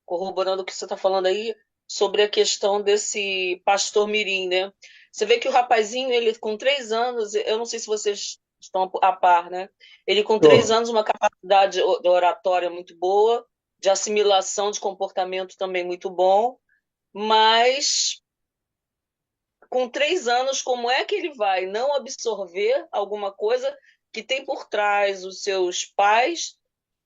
corroborando o que você está falando aí, sobre a questão desse pastor Mirim, né? Você vê que o rapazinho, ele com 3 anos, eu não sei se vocês estão a par, né? Ele com três Tô. anos, uma capacidade de oratória muito boa, de assimilação de comportamento também muito bom, mas com 3 anos, como é que ele vai não absorver alguma coisa que tem por trás os seus pais,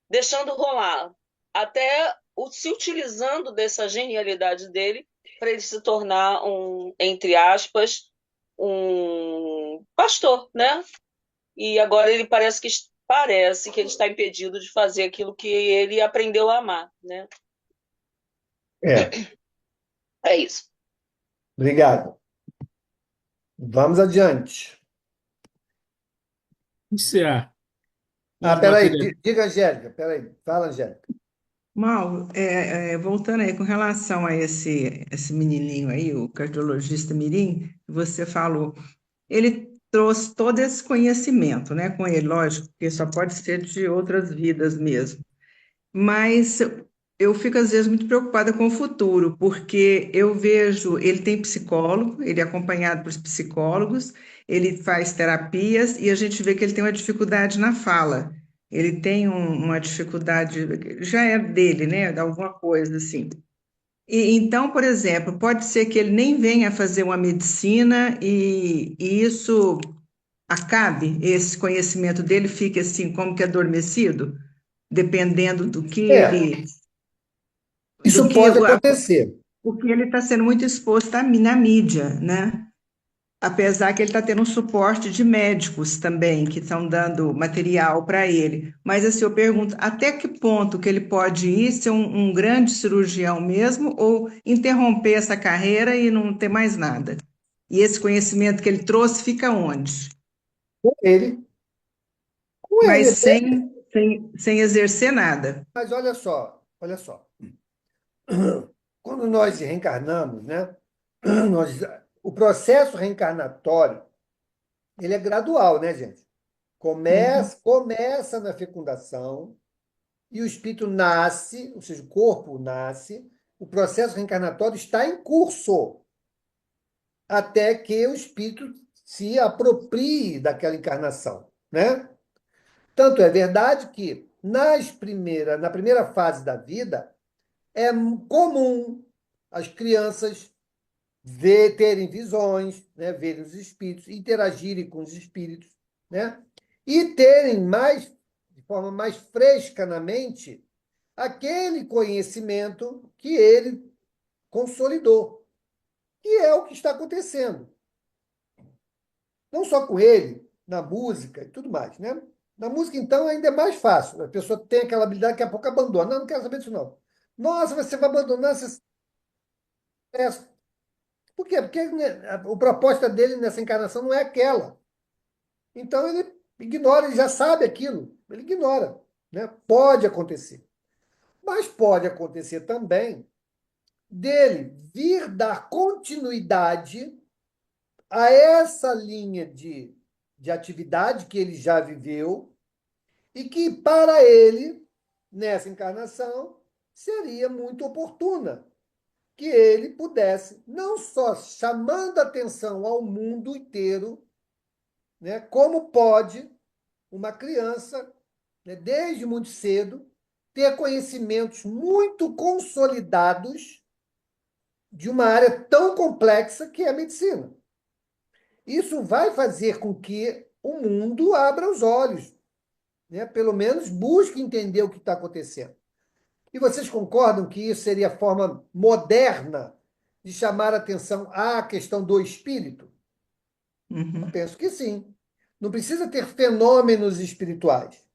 deixando rolar, até se utilizando dessa genialidade dele para ele se tornar entre aspas, um pastor, né? E agora ele parece que ele está impedido de fazer aquilo que ele aprendeu a amar, né? É, É isso. obrigado. Vamos adiante. Iniciar. Ah, Vamos peraí, bater. diga, Angélica, peraí. Fala, Angélica. Mauro, voltando aí com relação a esse menininho aí, o cardiologista Mirim, que você falou, ele trouxe todo esse conhecimento, né, com ele, lógico, que só pode ser de outras vidas mesmo. Mas eu fico, às vezes, muito preocupada com o futuro, porque eu vejo, ele tem psicólogo, ele é acompanhado por psicólogos, ele faz terapias e a gente vê que ele tem uma dificuldade na fala. Ele tem uma dificuldade, já é dele, né, de alguma coisa assim. E, então, por exemplo, pode ser que ele nem venha fazer uma medicina e isso acabe, esse conhecimento dele fique assim, como que adormecido, dependendo É, do isso que pode acontecer. porque ele está sendo muito exposto na mídia, né? Apesar que ele está tendo um suporte de médicos também, que estão dando material para ele. Mas assim, eu pergunto, até que ponto que ele pode ir ser um grande cirurgião mesmo, ou interromper essa carreira e não ter mais nada? E esse conhecimento que ele trouxe fica onde? Com ele, com Mas ele. sem exercer nada. Mas olha só, olha só. Quando nós reencarnamos, né? Nós, o processo reencarnatório, ele é gradual, né, gente? Uhum. Começa na fecundação e o espírito nasce, ou seja, o corpo nasce, o processo reencarnatório está em curso até que o espírito se aproprie daquela encarnação, né? Tanto é verdade que na primeira fase da vida é comum as crianças terem visões, né, verem os espíritos, interagirem com os espíritos, né, e terem de forma mais fresca na mente, aquele conhecimento que ele consolidou, que é o que está acontecendo. Não só com ele, na música e tudo mais, né? Na música, então, ainda é mais fácil. A pessoa tem aquela habilidade, daqui a pouco abandona. Não, não quero saber disso, não. Nossa, você vai abandonar essa. Por quê? Porque né, a proposta dele nessa encarnação não é aquela. Então ele ignora, ele já sabe aquilo, ele ignora, né? Pode acontecer. Mas pode acontecer também dele vir dar continuidade a essa linha de atividade que ele já viveu e que, para ele, nessa encarnação, seria muito oportuna que ele pudesse, não só chamando atenção ao mundo inteiro, né, como pode uma criança, né, desde muito cedo, ter conhecimentos muito consolidados de uma área tão complexa que é a medicina. Isso vai fazer com que o mundo abra os olhos, né? Pelo menos busque entender o que está acontecendo. E vocês concordam que isso seria a forma moderna de chamar a atenção à questão do espírito? Eu Uhum. penso que sim. Não precisa ter fenômenos espirituais.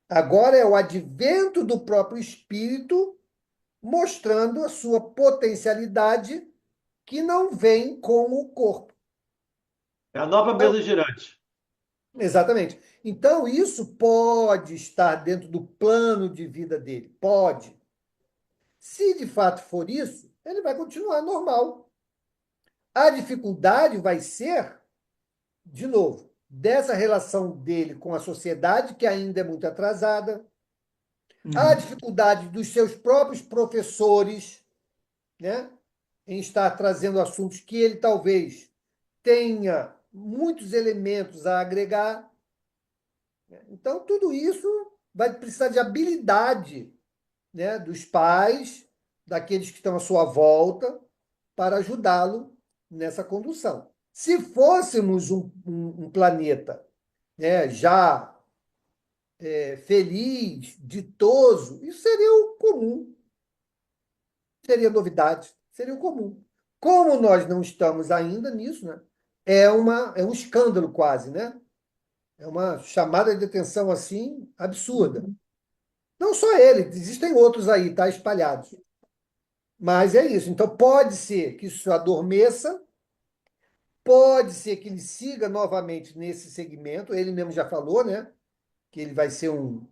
Agora é o advento do próprio espírito mostrando a sua potencialidade que não vem com o corpo. É a nova Então, mesa girante. exatamente. Então, isso pode estar dentro do plano de vida dele. Pode. Se de fato for isso, ele vai continuar normal. A dificuldade vai ser, de novo, dessa relação dele com a sociedade, que ainda é muito atrasada, a Uhum. dificuldade dos seus próprios professores, né, em estar trazendo assuntos que ele talvez tenha muitos elementos a agregar. Então, tudo isso vai precisar de habilidade, né, dos pais, daqueles que estão à sua volta, para ajudá-lo nessa condução. Se fôssemos um planeta, né, já feliz, ditoso, isso seria o comum, seria novidade, seria o comum. Como nós não estamos ainda nisso, né, é um escândalo quase, né? É uma chamada de atenção assim absurda. Não só ele, existem outros aí, tá, espalhados. Mas é isso. Então pode ser que isso adormeça, pode ser que ele siga novamente nesse segmento. Ele mesmo já falou, né? Que ele vai ser um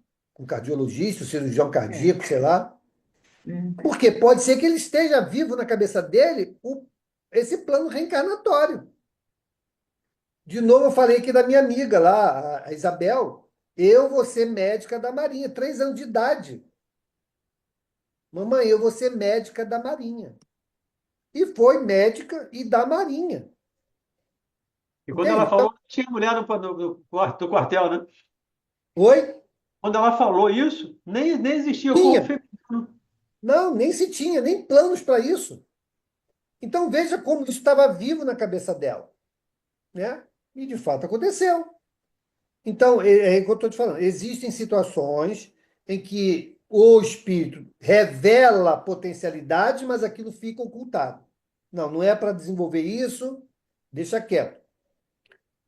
cardiologista, um cirurgião cardíaco, sei lá. Porque pode ser que ele esteja vivo na cabeça dele esse plano reencarnatório. De novo, eu falei aqui da minha amiga lá, a Isabel. Eu vou ser médica da Marinha, 3 anos de idade. Mamãe, eu vou ser médica da Marinha. E foi médica e da Marinha. E quando Entende? ela Então, falou, tinha mulher no quartel, né? oi? Quando ela falou isso, nem existia o corpo Tinha. feminino. Não, nem se tinha, nem planos para isso. Então veja como isso estava vivo na cabeça dela, né? E de fato aconteceu. Então, é o que eu estou te falando. Existem situações em que o espírito revela potencialidade, mas aquilo fica ocultado. Não, não é para desenvolver isso, deixa quieto.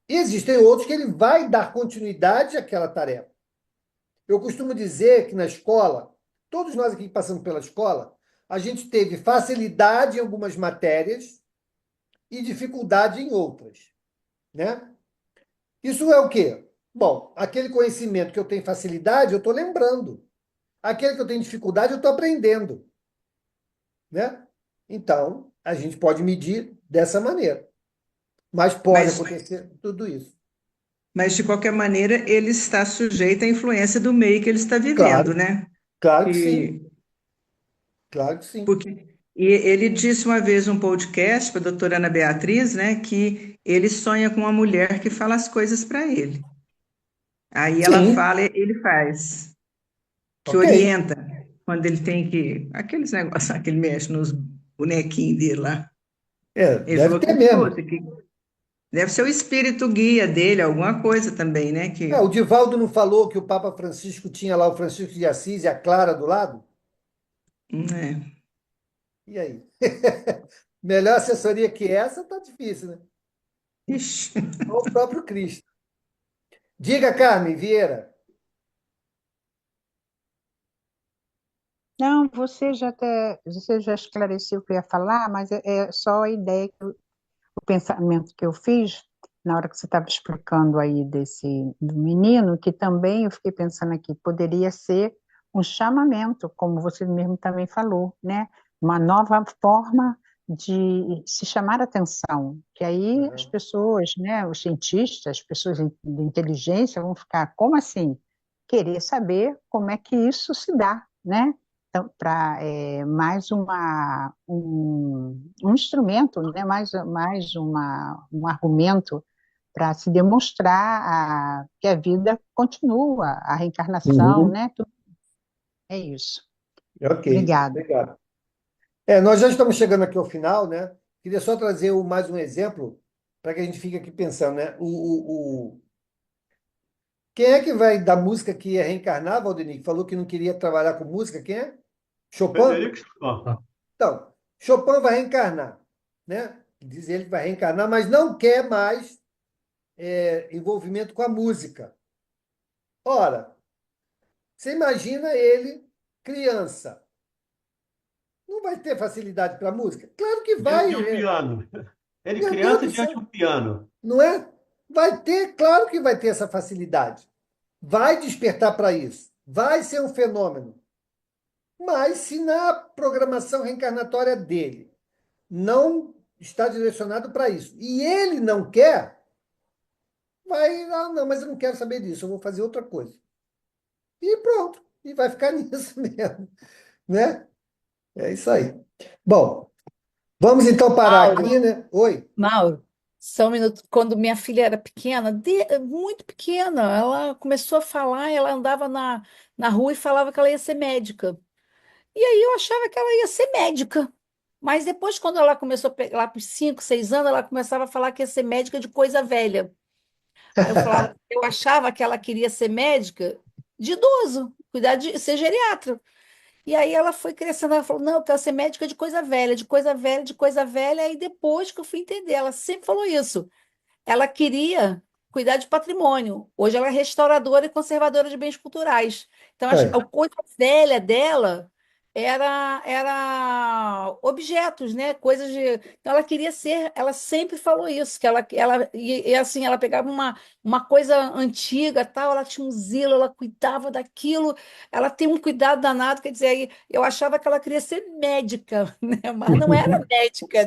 E existem outros que ele vai dar continuidade àquela tarefa. Eu costumo dizer que na escola, todos nós aqui que passamos pela escola, a gente teve facilidade em algumas matérias e dificuldade em outras, né? Isso é o quê? Bom, aquele conhecimento que eu tenho facilidade, eu estou lembrando. Aquele que eu tenho dificuldade, eu estou aprendendo, né? Então, a gente pode medir dessa maneira. Mas pode Mas, acontecer tudo isso. mas, de qualquer maneira, ele está sujeito à influência do meio que ele está vivendo, Claro, né? claro que sim. E, Claro que sim. e ele disse uma vez num podcast para a doutora Ana Beatriz, né, que ele sonha com uma mulher que fala as coisas para ele. Aí ela Sim, fala, ele faz, que ok. orienta, quando ele tem que. Aqueles negócios que ele mexe nos bonequinhos dele lá. Ele Deve falou ter que mesmo. escuta, que deve ser o espírito guia dele, alguma coisa também, né? O Divaldo não falou que o Papa Francisco tinha lá o Francisco de Assis e a Clara do lado? É. E aí? Melhor assessoria que essa tá difícil, né? Ixi. Ou o próprio Cristo. Diga, Carmen Vieira. Não, você já esclareceu o que eu ia falar, mas é só a ideia, o pensamento que eu fiz na hora que você estava explicando aí do menino, que também eu fiquei pensando aqui, poderia ser um chamamento, como você mesmo também falou, né? Uma nova forma de se chamar a atenção, que aí as pessoas, né, os cientistas, as pessoas de inteligência vão ficar, como assim? Querer saber como é que isso se dá, né? Então, para mais um instrumento, né? Um argumento para se demonstrar que a vida continua, a reencarnação, Uhum. né? É isso. Ok, Obrigada. obrigado. Nós já estamos chegando aqui ao final, né? Queria só trazer mais um exemplo para que a gente fique aqui pensando, né? Quem é que vai dar música que é reencarnar, Valdemir? Que falou que não queria trabalhar com música, quem é? Chopin? Frederico Chopin. Então, Chopin vai reencarnar, né? Diz ele que vai reencarnar, mas não quer mais envolvimento com a música. Ora, você imagina ele criança. Não vai ter facilidade para música? Claro que Diante vai. de um piano. Ele Meu Deus criança do diante de céu, um piano. não é? Vai ter, claro que vai ter essa facilidade. Vai despertar para isso. Vai ser um fenômeno. Mas se na programação reencarnatória dele não está direcionado para isso, e ele não quer, não, mas eu não quero saber disso, eu vou fazer outra coisa. E pronto, e vai ficar nisso mesmo, né? É isso aí. Bom, vamos então parar Mauro, aqui, né? Oi. Mauro, só um minuto. Quando minha filha era pequena, muito pequena, ela começou a falar, ela andava na rua e falava que ela ia ser médica. E aí eu achava que ela ia ser médica. Mas depois, quando ela começou a pegar lá para os 5, 6 anos, ela começava a falar que ia ser médica de coisa velha. Aí eu falava, eu achava que ela queria ser médica de idoso, cuidar de ser geriatra. E aí ela foi crescendo, ela falou, não, eu quero ser médica de coisa velha, de coisa velha, de coisa velha. Aí depois que eu fui entender, ela sempre falou isso. Ela queria cuidar de patrimônio. Hoje ela é restauradora e conservadora de bens culturais. Então, Aí. a coisa velha dela era objetos, né? Coisas de. Então, ela queria ser. Ela sempre falou isso, que e assim, ela pegava uma coisa antiga, tal, ela tinha um zelo, ela cuidava daquilo, ela tem um cuidado danado, quer dizer, aí eu achava que ela queria ser médica, né? Mas não era médica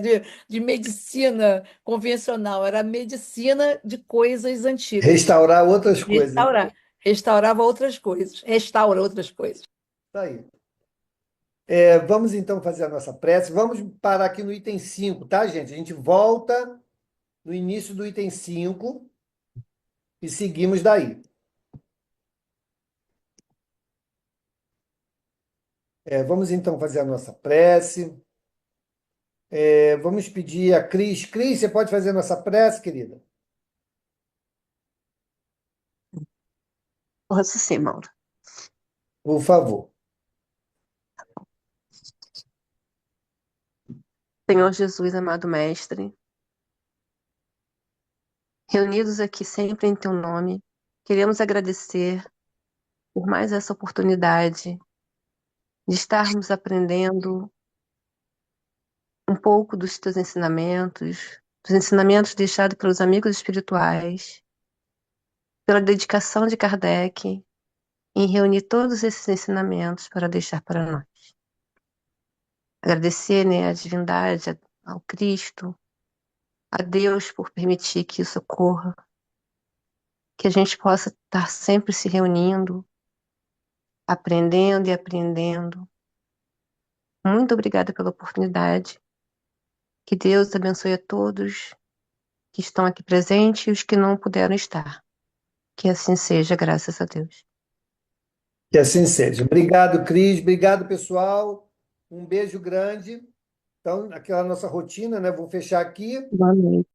de medicina convencional, era medicina de coisas antigas. Restaurar outras coisas. Restaurava outras coisas, restaura outras coisas. Tá aí. Vamos então fazer a nossa prece. Vamos parar aqui no item 5, tá, gente? A gente volta no início do item 5 e seguimos daí. Vamos então fazer a nossa prece. Vamos pedir a Cris. Cris, você pode fazer a nossa prece, querida? Posso sim, Mauro. Por favor. Senhor Jesus, amado Mestre, reunidos aqui sempre em Teu nome, queremos agradecer por mais essa oportunidade de estarmos aprendendo um pouco dos Teus ensinamentos, dos ensinamentos deixados pelos amigos espirituais, pela dedicação de Kardec em reunir todos esses ensinamentos para deixar para nós. Agradecer, né, à divindade, ao Cristo, a Deus por permitir que isso ocorra, que a gente possa estar sempre se reunindo, aprendendo e aprendendo. Muito obrigada pela oportunidade. Que Deus abençoe a todos que estão aqui presentes e os que não puderam estar. Que assim seja, graças a Deus. Que assim seja. Obrigado, Cris. Obrigado, pessoal. Um beijo grande. Então, aquela nossa rotina, né? Vou fechar aqui. Boa noite.